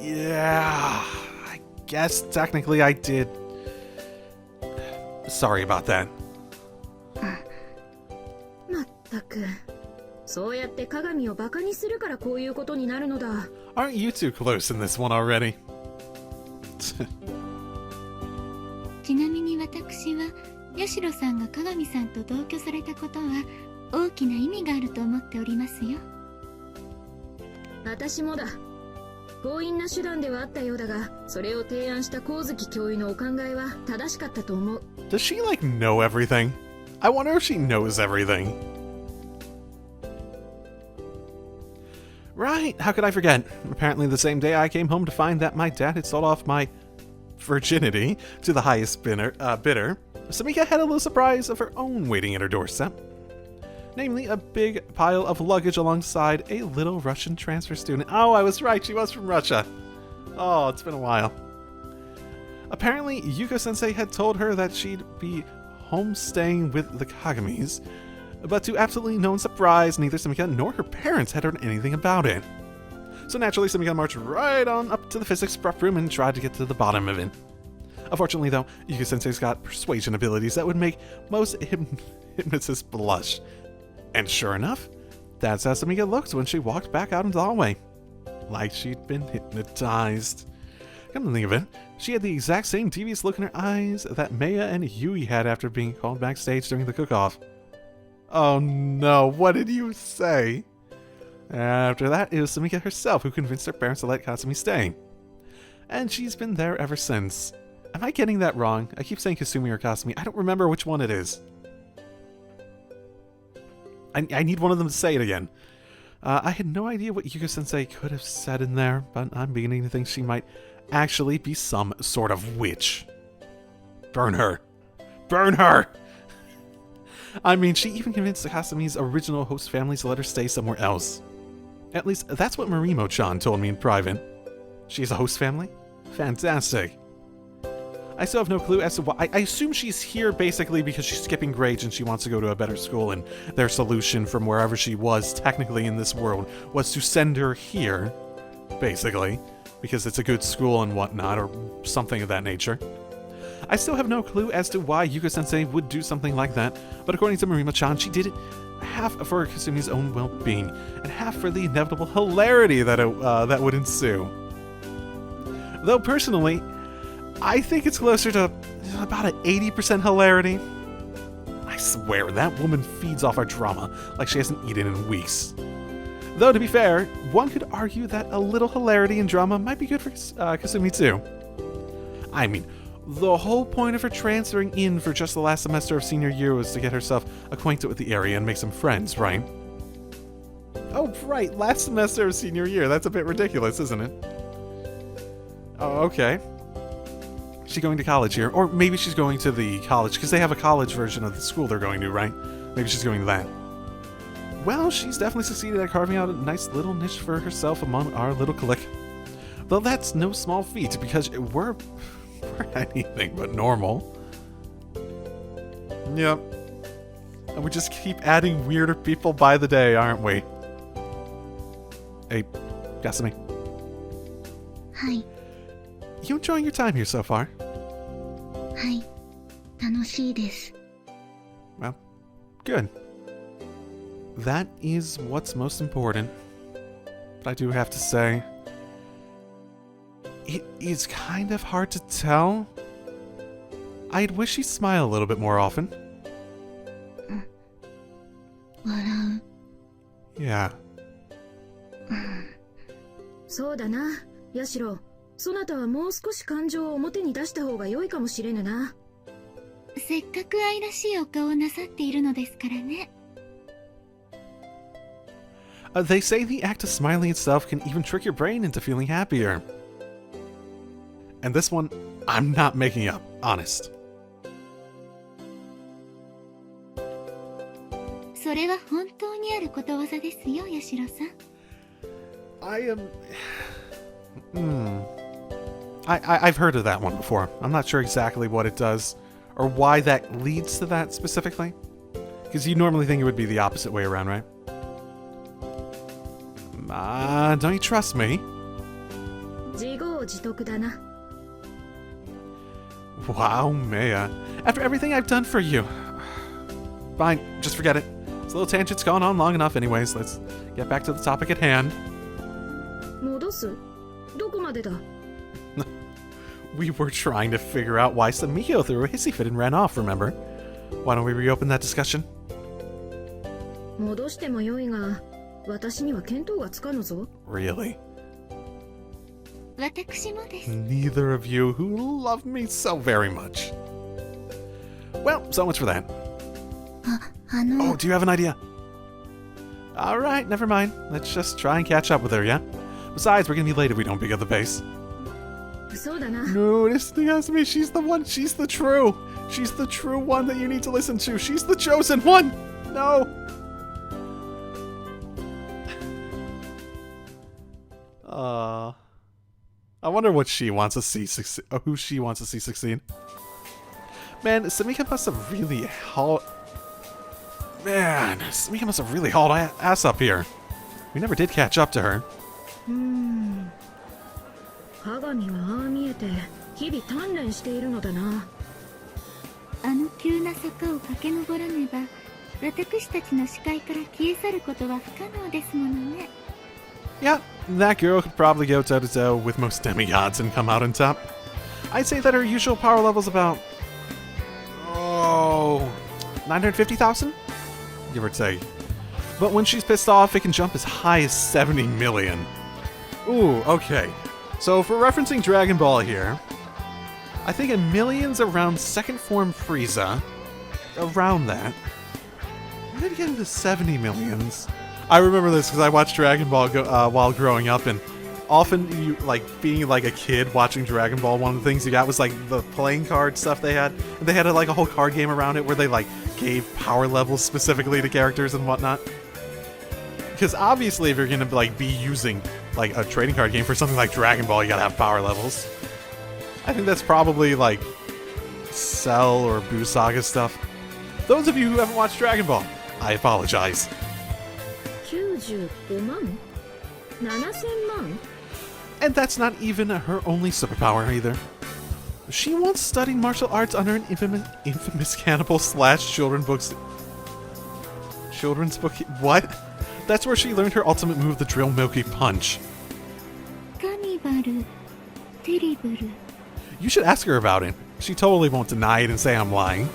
Yeah, I guess technically I did. Sorry about that. まったく、そうやって鏡をバカにするからこういうことになるのだ。 Aren't you two close in this one already? ちなみに私はヤシロさんが鏡さんと同居されたことは大きな意味があると思っておりますよ。私もだ。強引な手段ではあったようだが、それを提案した光月教諭のお考えは正しかったと思う。 Does she like know everything? I wonder if she knows everything. Right, how could I forget? Apparently the same day I came home to find that my dad had sold off my virginity to the highest bidder, Samika had a little surprise of her own waiting at her doorstep. Namely, a big pile of luggage alongside a little Russian transfer student. Oh, I was right, she was from Russia. Oh, it's been a while. Apparently, Yuko-sensei had told her that she'd be homestaying with the Kagamis, but to absolutely no one's surprise, neither Samika nor her parents had heard anything about it. So naturally, Samika marched right on up to the physics prep room and tried to get to the bottom of it. Unfortunately, though, Yuko-sensei's got persuasion abilities that would make most hypnotists blush. And sure enough, that's how Samika looked when she walked back out into the hallway. Like she'd been hypnotized. Come to think of it, she had the exact same devious look in her eyes that Maya and Yui had after being called backstage during the cook-off. Oh no, what did you say? After that, it was Samika herself who convinced her parents to let Kasumi stay. And she's been there ever since. Am I getting that wrong? I keep saying Kasumi or Kasumi. I don't remember which one it is. I need one of them to say it again. I had no idea what Yuko-sensei could have said in there, but I'm beginning to think she might actually be some sort of witch. Burn her. Burn her! I mean, she even convinced Kasumi's original host family to let her stay somewhere else. At least, that's what Marimo-chan told me in private. She's a host family? Fantastic. I still have no clue as to why. I assume she's here basically because she's skipping grades and she wants to go to a better school, and their solution from wherever she was technically in this world was to send her here, basically, because it's a good school and whatnot, or something of that nature. I still have no clue as to why Yuko-sensei would do something like that, but according to Marimo-chan, she did it half for Kasumi's own well-being, and half for the inevitable hilarity that that would ensue. Though personally, I think it's closer to about an 80% hilarity. I swear, that woman feeds off our drama like she hasn't eaten in weeks. Though, to be fair, one could argue that a little hilarity and drama might be good for Kasumi too. I mean, The whole point of her transferring in for just the last semester of senior year was to get herself acquainted with the area and make some friends, right? Oh, right, last semester of senior year. That's a bit ridiculous, isn't it? Oh, okay. She's going to college here. Or maybe she's going to the college, because they have a college version of the school they're going to, right? Maybe she's going to that. Well, she's definitely succeeded at carving out a nice little niche for herself among our little clique. Though that's no small feat, because we're anything but normal. Yep. And we just keep adding weirder people by the day, aren't we? Hey, Yasumi. はい You enjoying your time here so far? はい楽しいです Well, good. That is what's most important. But I do have to say, it is kind of hard to tell. I'd wish he'd smile a little bit more often. 笑う Yeah. そうだな、ヤシロ。そなたはもう少し感情を表に出した方が良いかもしれぬな。せっかく愛らしいお顔をなさっているのですからね They say the act of smiling itself can even trick your brain into feeling happier. And this one, I'm not making up, honest. それは本当にあることわざですよ、ヤシロさん I am... I've heard of that one before. I'm not sure exactly what it does, or why that leads to that specifically. Because you normally think it would be the opposite way around, right? Don't you trust me? 自業自得だな。 Wow, Maya. After everything I've done for you. Fine, just forget it. This little tangent's gone on long enough anyways. Let's get back to the topic at hand. 戻す？どこまでだ？ We were trying to figure out why Samiko threw a hissy fit and ran off, remember? Why don't we reopen that discussion? 戻しても良いが、私には見当がつかぬぞ。 Really? 私もです Neither of you who love me so very much. Well, so much for that. あの Oh, do you have an idea? Alright, never mind. Let's just try and catch up with her, yeah? Besides, we're gonna be late if we don't pick up the pace. そうだな。 No, this thing has me. She's the one. She's the true one that you need to listen to. She's the chosen one. No. I wonder what she wants to see succeed. Who she wants to see succeed. Man, Samika must have really hauled. Man, Samika must have really hauled ass up here. We never did catch up to her. 鏡はああ見えて日々鍛錬しているのだな。あの急な坂を駆け上らねば私たちの視界から消え去ることは不可能ですものね Yeah, that girl could probably go toe to toe with most demigods and come out on top. I'd say that her usual power level is about 950,000? Give or take. But when she's pissed off, it can jump as high as 70 million. Ooh, okay. So for referencing Dragon Ball here, I think a million's around second form Frieza. Around that. When did it get into 70 millions? I remember this because I watched Dragon Ball while growing up, and often you being like a kid watching Dragon Ball, one of the things you got was like the playing card stuff they had. And they had like a whole card game around it where they like gave power levels specifically to characters and whatnot. Because obviously if you're gonna like be using like a trading card game for something like Dragon Ball, you gotta have power levels. I think that's probably like Cell or Buu Saga stuff. Those of you who haven't watched Dragon Ball, I apologize. 95万 ?7000 万 And that's not even her only superpower either. She once studied martial arts under an infamous cannibal / children's book. What? That's where she learned her ultimate move, the Drill Milky Punch. カニバルテリブル You should ask her about it. She totally won't deny it and say I'm lying.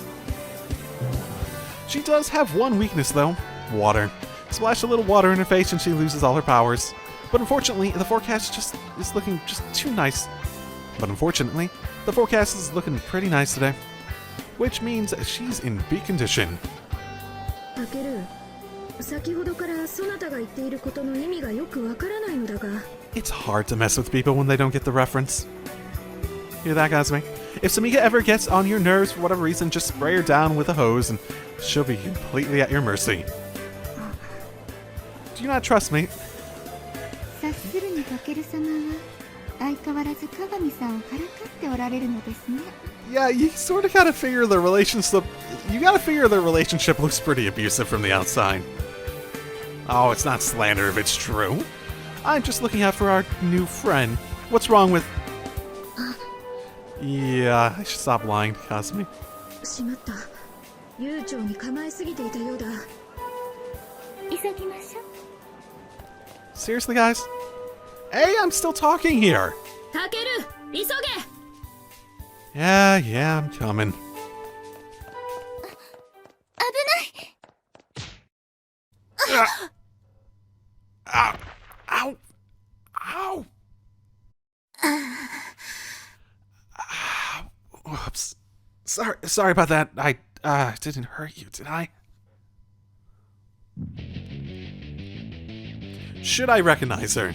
She does have one weakness though. Water. Splash a little water in her face and she loses all her powers. But unfortunately, the forecast is looking just too nice. But unfortunately, the forecast is looking pretty nice today, which means she's in peak condition. タケル、先ほどからそなたが言っていることの意味がよくわからないのだが。It's hard to mess with people when they don't get the reference. Hear that, Kazumi? If Samika ever gets on your nerves for whatever reason, just spray her down with a hose and she'll be completely at your mercy. Do you not trust me? 察するにタケル様は相変わらず鏡さんをからかっておられるのですね。 Yeah, you sort of gotta figure the relationship. You gotta figure the relationship looks pretty abusive from the outside. Oh, it's not slander if it's true. I'm just looking out for our new friend. What's wrong with? Yeah, I should stop lying to Kazumi. しまった。悠長に構えすぎていたようだ。急ぎましょう。 Seriously, guys? Hey, I'm still talking here. タケル、急げ。 Yeah, I'm coming. 危ない。 Ow! Ow! Ow! Whoops. Sorry about that. I didn't hurt you, did I? Should I recognize her?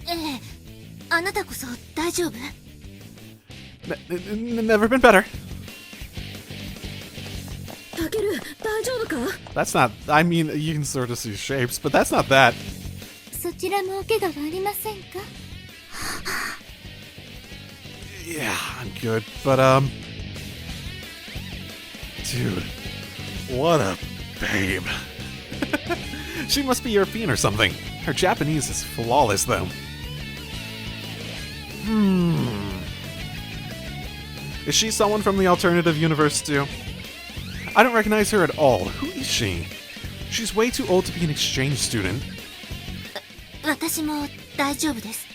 ええ、あなたこそ大丈夫？ Never been better. タケル、大丈夫か？ That's not. I mean, you can sort of see shapes, but that's not that. そちらもお怪我はありませんか？ Yeah, I'm good, but dude, what a babe. She must be European or something. Her Japanese is flawless, though. Is she someone from the alternative universe, too? I don't recognize her at all. Who is she? She's way too old to be an exchange student. 私も大丈夫です。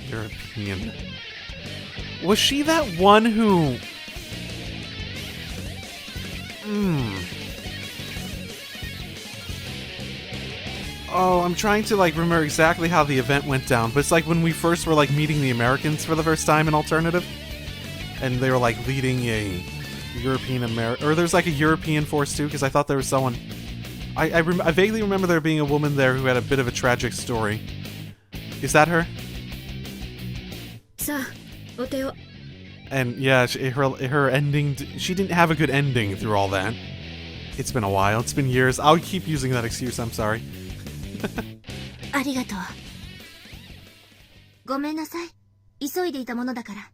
European. Was she that one who... Oh, I'm trying to like remember exactly how the event went down, but it's like when we first were like meeting the Americans for the first time in Alternative, and they were like leading a European or there's like a European force too, because I thought there was someone. I vaguely remember there being a woman there who had a bit of a tragic story. Is that her? And yeah, her ending. She didn't have a good ending through all that. It's been a while. It's been years. I'll keep using that excuse. I'm sorry. ありがとう。ごめんなさい。急いでいたものだから。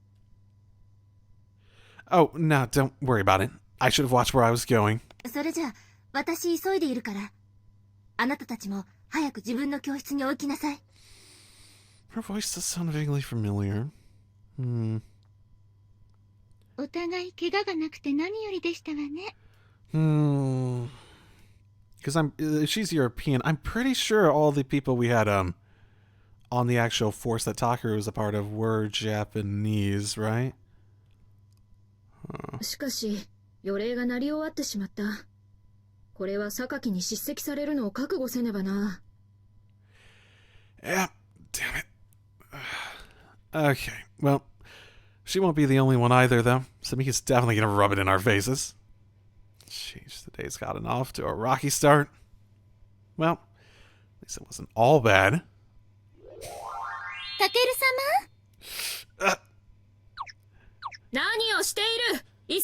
Oh, no, don't worry about it. I should have watched where I was going. それじゃあ、私急いでいるから。あなたたちも早く自分の教室に置きなさい。 Her voice does sound vaguely familiar. お互い怪我がなくて何よりでしたわね。Because she's European. I'm pretty sure all the people we had on the actual force that Takeru was a part of were Japanese, right? しかし、予令が鳴り終わってしまった。これは榊に叱責されるのを覚悟せねばな。Yeah, damn it. Okay, well, she won't be the only one either, though. Samika's definitely gonna rub it in our faces. Jeez, the day's gotten off to a rocky start. Well, at least it wasn't all bad. タケル様？ 何をしている？急げ！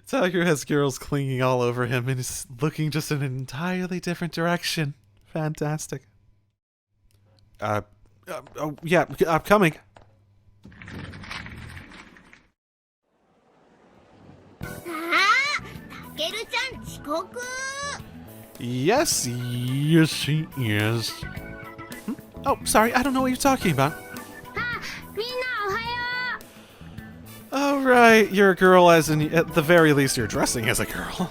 Takeru has girls clinging all over him and is looking just in an entirely different direction. Fantastic. Oh, yeah, I'm coming. タケルちゃん遅刻。 Yes, she is. Oh, sorry, I don't know what you're talking about. みんなおはよ Oh, right, you're a girl, as in, at the very least, you're dressing as a girl.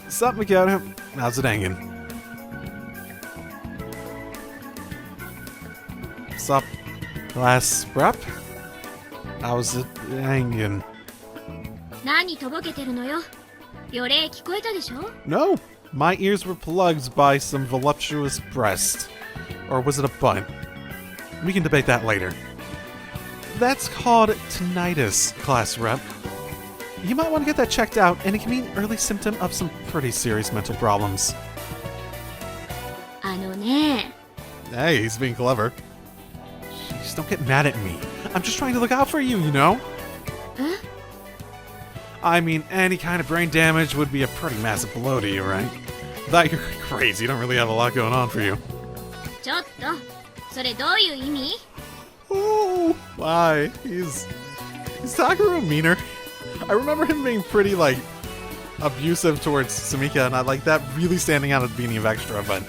Sup, Makoto? How's it hanging? Sup, class rep? How's it hanging? 何とぼけてるのよ。予令聞こえたでしょ？ No, my ears were plugged by some voluptuous breast. Or was it a butt? We can debate that later. That's called tinnitus, class rep. You might want to get that checked out, and it can be an early symptom of some pretty serious mental problems. あのね Hey, he's being clever. Just don't get mad at me. I'm just trying to look out for you, you know? Huh? I mean, any kind of brain damage would be a pretty massive blow to you, right? That you're crazy, you don't really have a lot going on for you. ちょっとそれどういう意味 Oh, why? Is Takeru meaner? I remember him being pretty, like, abusive towards Sumika, and I like that really standing out at the beginning of Extra, but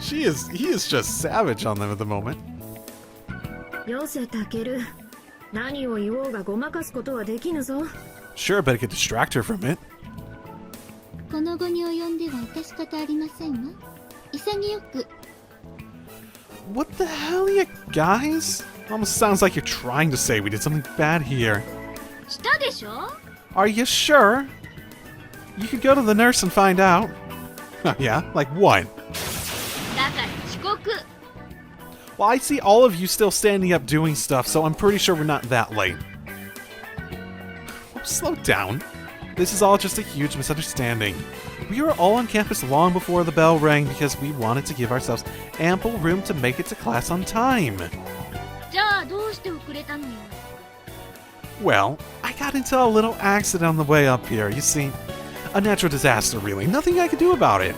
he is just savage on them at the moment. よせタケル、何を言おうがごまかすことはできぬぞ。 Sure, but it could distract her from it. この後に及んでは致し方ありませんわ。潔く。 What the hell, you guys? Almost sounds like you're trying to say we did something bad here. したでしょ Are you sure? You could go to the nurse and find out. Oh, yeah? Like what? だから遅刻 Well, I see all of you still standing up doing stuff, so I'm pretty sure we're not that late. Oh, slow down. This is all just a huge misunderstanding. We were all on campus long before the bell rang because we wanted to give ourselves ample room to make it to class on time. じゃあどうして遅れたのよ Well, I got into a little accident on the way up here, you see. A natural disaster, really. Nothing I could do about it.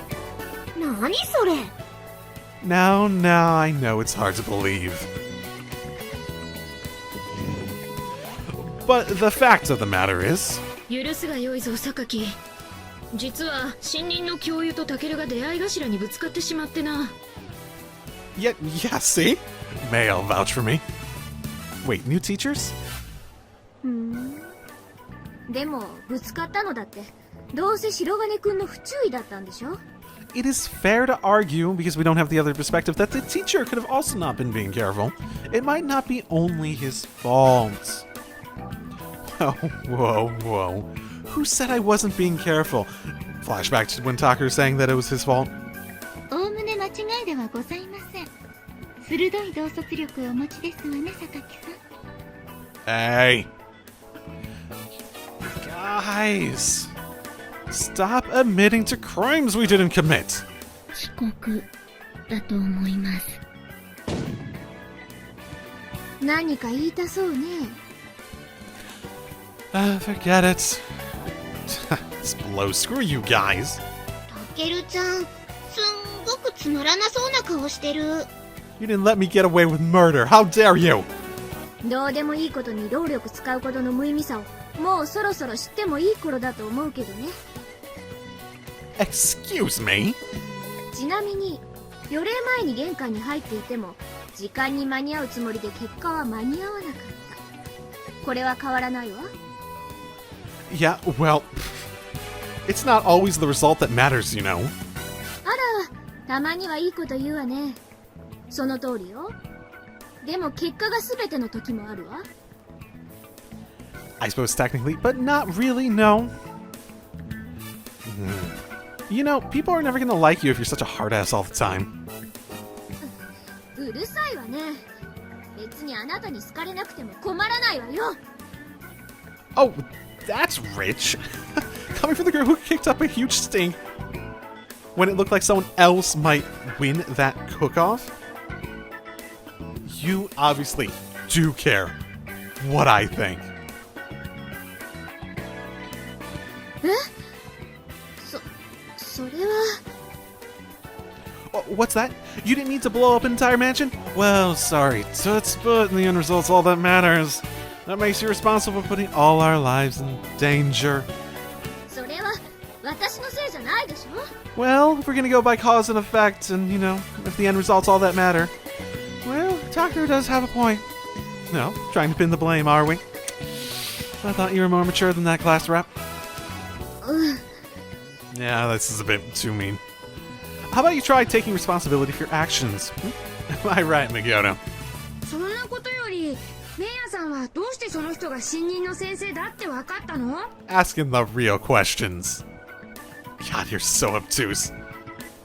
何それ Now, I know it's hard to believe. But the fact of the matter is... 許すがよいぞ榊。実は新任の教諭とタケルが出会い頭にぶつかってしまってな。Yeah, see? May I'll vouch for me. Wait, new teachers? でもぶつかったのだってどうせ白金くんの不注意だったんでしょ It is fair to argue, because we don't have the other perspective, that the teacher could have also not been being careful. It might not be only his fault. Oh, whoa. Who said I wasn't being careful? Flashback to when Takeru saying that it was his fault. おおむね間違いではございません。鋭い洞察力をお持ちですわね、榊さん。 Hey. Guys. Stop admitting to crimes we didn't commit. 遅刻だと思います。何か言いたそうね Forget it. This blows. Screw you guys. タケルちゃんすんごくつまらなそうな顔してる You didn't let me get away with murder. How dare you? どうでもいいことに労力使うことの無意味さをもうそろそろ知ってもいい頃だと思うけどね Excuse me? ちなみに予令前に玄関に入っていても時間に間に合うつもりで結果は間に合わなかったこれは変わらないわ Yeah, well, it's not always the result that matters, you know. あらたまにはいいこと言うわねその通りよでも結果が全ての時もあるわ I suppose technically, but not really, no. You know, people are never gonna like you if you're such a hard ass all the time. うるさいわね別にあなたに好かれなくても困らないわよ Oh, that's rich. Coming from the girl who kicked up a huge stink when it looked like someone else might win that cook-off. You obviously do care what I think. それは What's that? You didn't need to blow up an entire mansion? Well, sorry, toots, but in the end result's all that matters. That makes you responsible for putting all our lives in danger. それは私のせいじゃないでしょ Well, if we're gonna go by cause and effect, and, you know, if the end result's all that matter, well, Takeru does have a point. No, trying to pin the blame, are we? I thought you were more mature than that, class rep. Yeah, this is a bit too mean. How about you try taking responsibility for your actions? Am I right, Migoto? そんなことよりメイヤさんはどうしてその人が新任の先生だって分かったの Asking the real questions. God, you're so obtuse.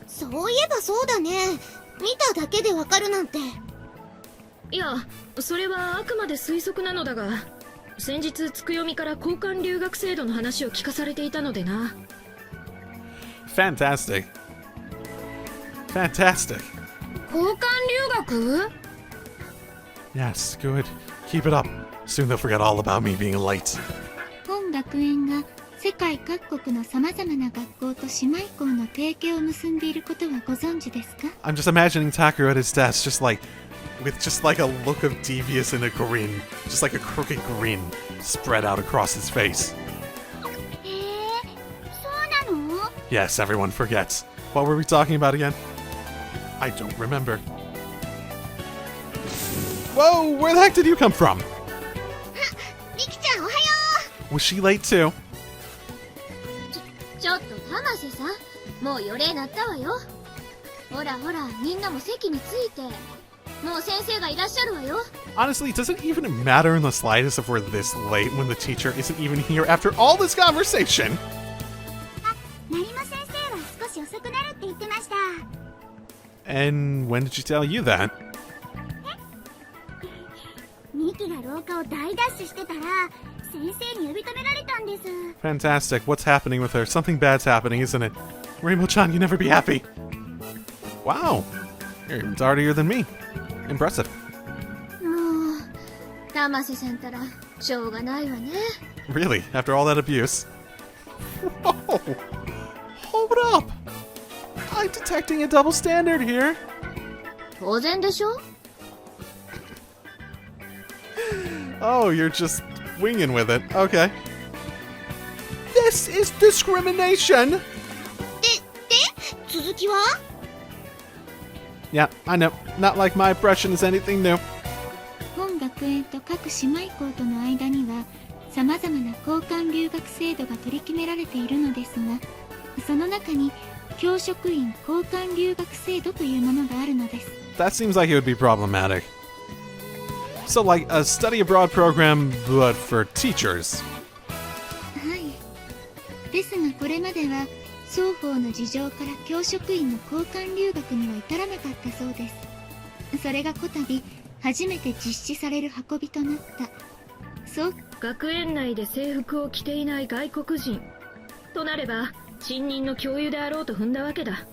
そういえばそうだね見ただけでわかるなんて。いや、それはあくまで推測なのだが、先日つくよみから交換留学制度の話を聞かされていたのでな。Fantastic. Fantastic. 交換留学？ Yes, good. Keep it up. Soon they'll forget all about me being late. 本学園が世界各国の様々な学校と姉妹校の提携を結んでいることはご存知ですか？ I'm just imagining Takeru at his desk, with just like a look of devious and a grin, just like a crooked grin spread out across his face. へえ、そうなの？ Yes, everyone forgets. What were we talking about again? I don't remember. Whoa, where the heck did you come from? リキちゃんおはよ Was she late too? ちょっと玉瀬さん、もう予令なったわよ。ほらほら、みんなも席について。もう先生がいらっしゃるわよ。 Honestly, does it even matter in the slightest if we're this late when the teacher isn't even here after all this conversation? う。成馬先生は少し遅くなるって言ってました。 And when did she tell you that? ミキが廊下を大ダッシュしてたら先生に呼び止められたんです。 Fantastic. What's happening with her? Something bad's happening, isn't it? Rainbow-chan, you never be happy. Wow. You're even tardier than me. Impressive. もう玉瀬さんたらしょうがないわね。 Really? After all that abuse? Whoa! Hold up! I'm detecting a double standard here. 当然でしょ。 Oh, you're just winging with it. Okay. This is discrimination! で、続きは？ Yeah, I know. Not like my impression is anything new. 本学園と各姉妹校との間には様々な交換留学制度が取り決められているのですが、その中に教職員交換留学制度というものがあるのです。 That seems like it would be problematic. So, like a study abroad program, but for teachers. はい。ですがこれまでは双方の事情から教職員の交換留学には至らなかったそうです。それがこたび初めて実施される運びとなった。そう。学園内で制服を着ていない外国人となれば新任の教諭であろうと踏んだわけだ。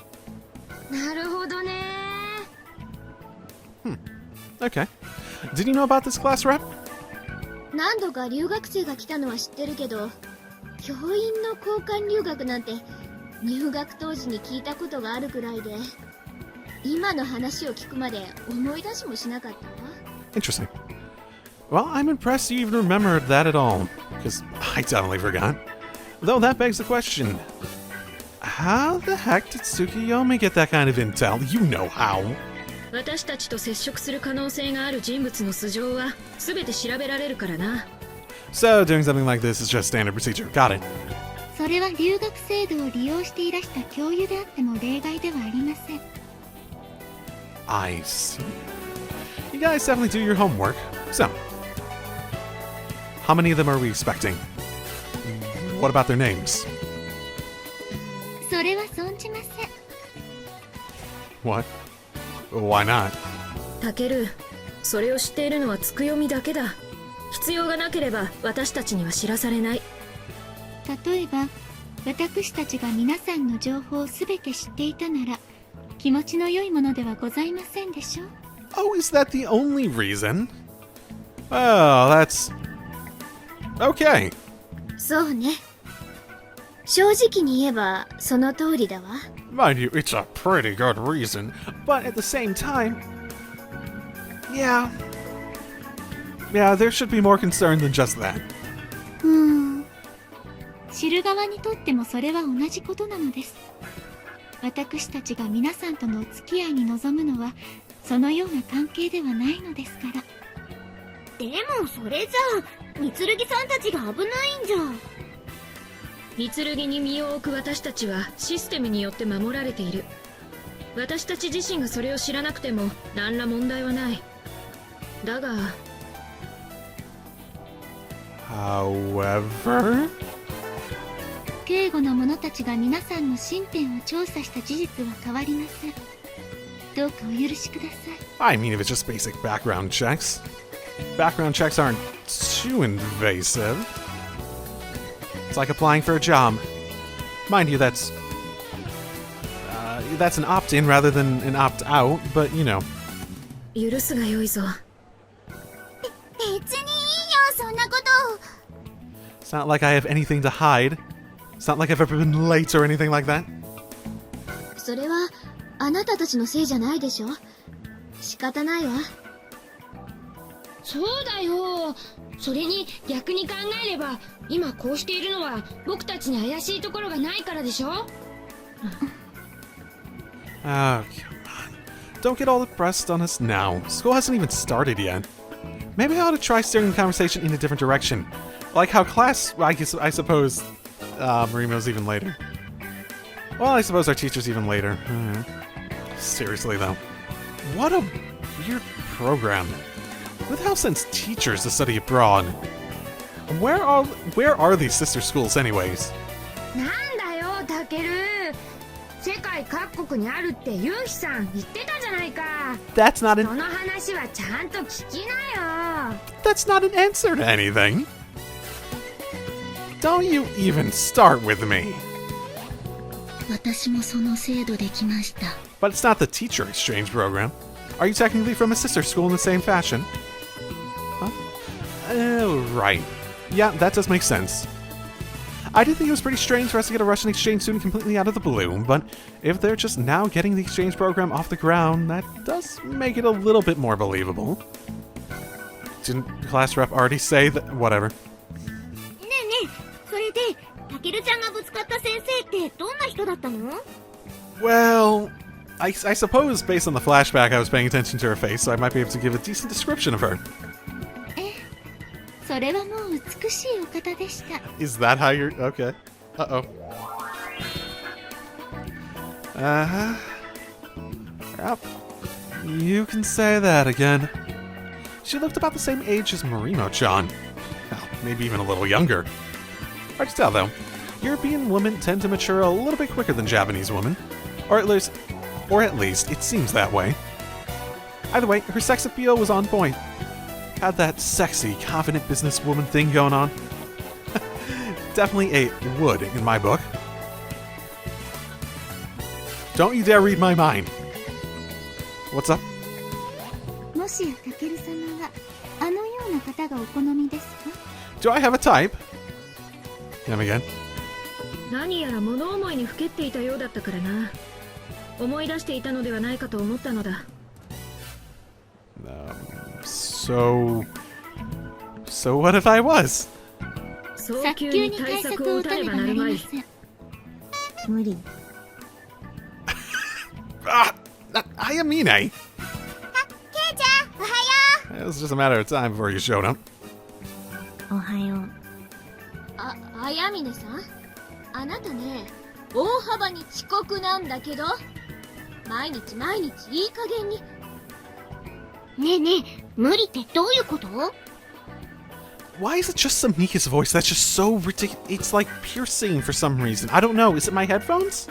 なるほどね。 Okay. Did you know about this class rep? 何度か留学生が来たのは知ってるけど、教員の交換留学なんて入学当時に聞いたことがあるくらいで、今の話を聞くまで思い出しもしなかったわ。 Interesting. Well, I'm impressed you even remembered that at all, because I definitely forgot. Though that begs the question, how the heck did Tsukiyomi get that kind of intel? You know how. 私たちと接触する可能性がある人物の素性は全て調べられるからな。 So, doing something like this is just standard procedure. Got it. それは留学制度を利用していらした教諭であっても例外ではありません。 I see. You guys definitely do your homework. So, how many of them are we expecting? What about their names? それは存じません。 What? Why not? タケル、それを知っているのはつくよみだけだ。必要がなければ私たちには知らされない。例えば私たちが皆さんの情報をすべて知っていたなら気持ちの良いものではございませんでしょう。 Oh, is that the only reason? Oh, that's... Okay. そうね。正直に言えばその通りだわ。 Mind you, it's a pretty good reason, but at the same time... Yeah, there should be more concern than just that. 知る側にとってもそれは同じことなのです。私たちが皆さんとのお付き合いに臨むのはそのような関係ではないのですから。でもそれじゃあ三剣さんたちが危ないんじゃ。三剣に身を置く私たちはシステムによって守られている。私たち自身がそれを知らなくても何ら問題はない。だが However... 警護の者たちが皆さんの身辺を調査した事実は変わりません。どうかお許しください。 I mean, if it's just basic background checks. Background checks aren't too invasive. It's like applying for a job. Mind you, that's an opt-in rather than an opt-out, but you know. 許すがよいぞ。別にいいよ、そんなこと。 It's not like I have anything to hide. It's not like I've ever been late or anything like that. それはあなたたちのせいじゃないでしょ。仕方ないわ。そうだよ。それに逆に考えれば今こうしているのは僕たちに怪しいところがないからでしょ。 Oh, come on. Don't get all depressed on us now. School hasn't even started yet. Maybe I ought to try steering the conversation in a different direction. Like how class... I suppose... Marimo's even later. Well, I suppose our teacher's even later. Seriously, though. What a weird program. Who the hell sends teachers to study abroad? Where are these sister schools, anyways? なんだよ、タケル。世界各国にあるってユウヒさん言ってたじゃないか。 That's not そ an... の話はちゃんと聞きなよ。 That's not an answer to anything. Don't you even start with me. 私もその制度で来ました。 But it's not the teacher exchange program. Are you technically from a sister school in the same fashion? Huh? Oh, right. Yeah, that does make sense. I did think it was pretty strange for us to get a Russian exchange student completely out of the blue, but if they're just now getting the exchange program off the ground, that does make it a little bit more believable. Didn't class rep already say that? Whatever. ねえねえ、それでタケルちゃんがぶつかった先生ってどんな人だったの？ Well, I suppose based on the flashback I was paying attention to her face, so I might be able to give a decent description of her. それはもう美しいお方でした。 Is that how you're... Okay. Uh-oh. Yep. You can say that again. She looked about the same age as Marino-chan. Well, maybe even a little younger. Hard to tell, though. European women tend to mature a little bit quicker than Japanese women. Or at least it seems that way. Either way, her sex appeal was on point. Had that sexy, confident businesswoman thing going on. Definitely a would in my book. Don't you dare read my mind. What's up? もしやタケル様はあのような方がお好みですか？ Do I have a type? Him again. 何やら物思いにふけっていたようだったからな。思い出していたのではないかと思ったのだ。So what if I was? 早急に対策を打たねばなるまい。無理。Ayamine! ケイちゃん、おはよ It was just a matter of time before you showed up. おはよう。あやみねさん、あなたね、大幅に遅刻なんだけど、毎日いい加減に。ねえねえ、無理ってどういうこと？ Why is it just Samika's voice that's just so ridiculous? It's like piercing for some reason. I don't know. Is it my headphones?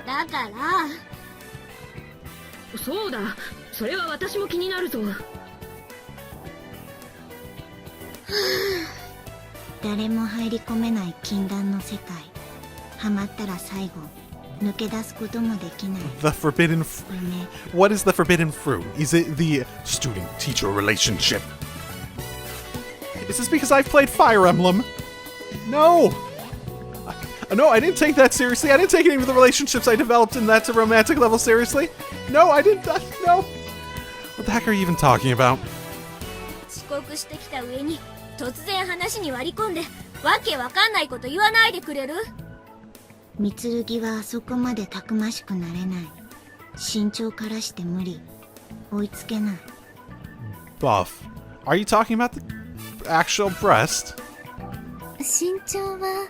だから。そうだ、それは私も気になるぞ。誰も入り込めない禁断の世界。ハマったら最後、抜け出すこともできない。 The forbidden What is the forbidden fruit? Is it the student-teacher relationship? Is this because I've played Fire Emblem? No! No, I didn't take that seriously. I didn't take any of the relationships I developed in that to romantic level seriously. No, I didn't. No. What the heck are you even talking about? 遅刻してきた上に突然話に割り込んでわけわかんないこと言わないでくれる？三剣はあそこまでたくましくなれない。身長からして無理。追いつけない。 Buff. Are you talking about the actual breast? 身長は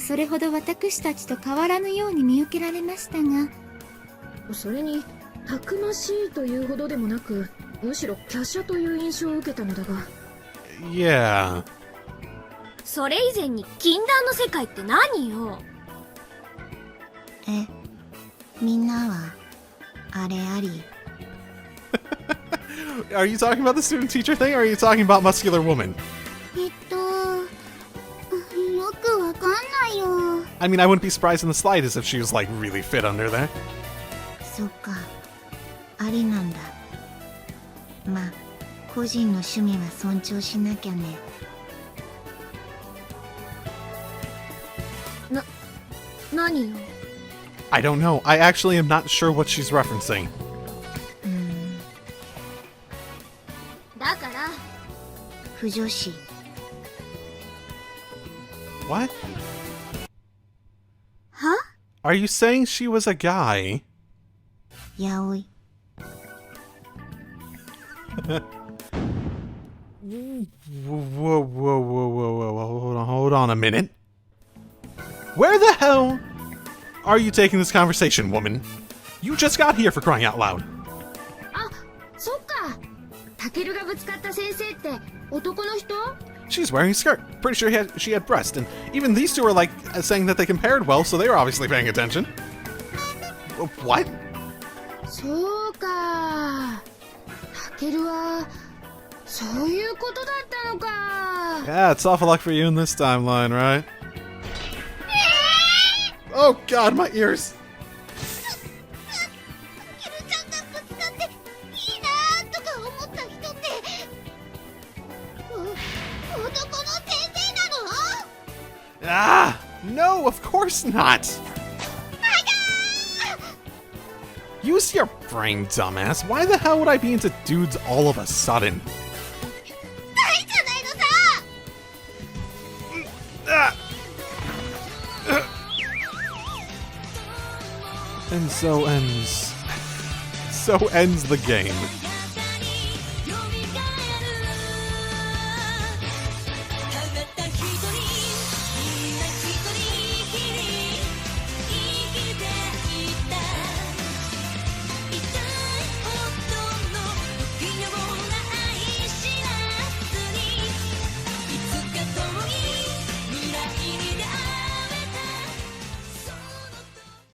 それほど私たちと変わらぬように見受けられましたが、それにたくましいというほどでもなく、むしろ華奢という印象を受けたのだが。Yeah. それ以前に禁断の世界って何よ？みんなはあれあり。 Are you talking about the student-teacher thing, or are you talking about muscular woman? よくわかんないよ。 I mean, I wouldn't be surprised in the slightest if she was, like, really fit under there. そっか、ありなんだ。まあ、個人の趣味は尊重しなきゃね。何よ。 I don't know. I actually am not sure what she's referencing. だから不女子。 What? は？ Are you saying she was a guy? やおい。 Whoa, hold on a minute. Where the hell are you taking this conversation, woman? You just got here, for crying out loud. あ、そっか。タケルがぶつかった先生って男の人？ She's wearing a skirt. Pretty sure she had breasts, and even these two are like saying that they compared well, so they were obviously paying attention. What? そうか。タケルはそういうことだったのか。 Yeah, it's awful luck for you in this timeline, right? Oh god, my ears! キルちゃんがぶつかっていいなーとか思った人って男の先生なの？ Ah! No, of course not! Use your brain, dumbass. Why the hell would I be into dudes all of a sudden? ないじゃないのさ。 And so ends the game.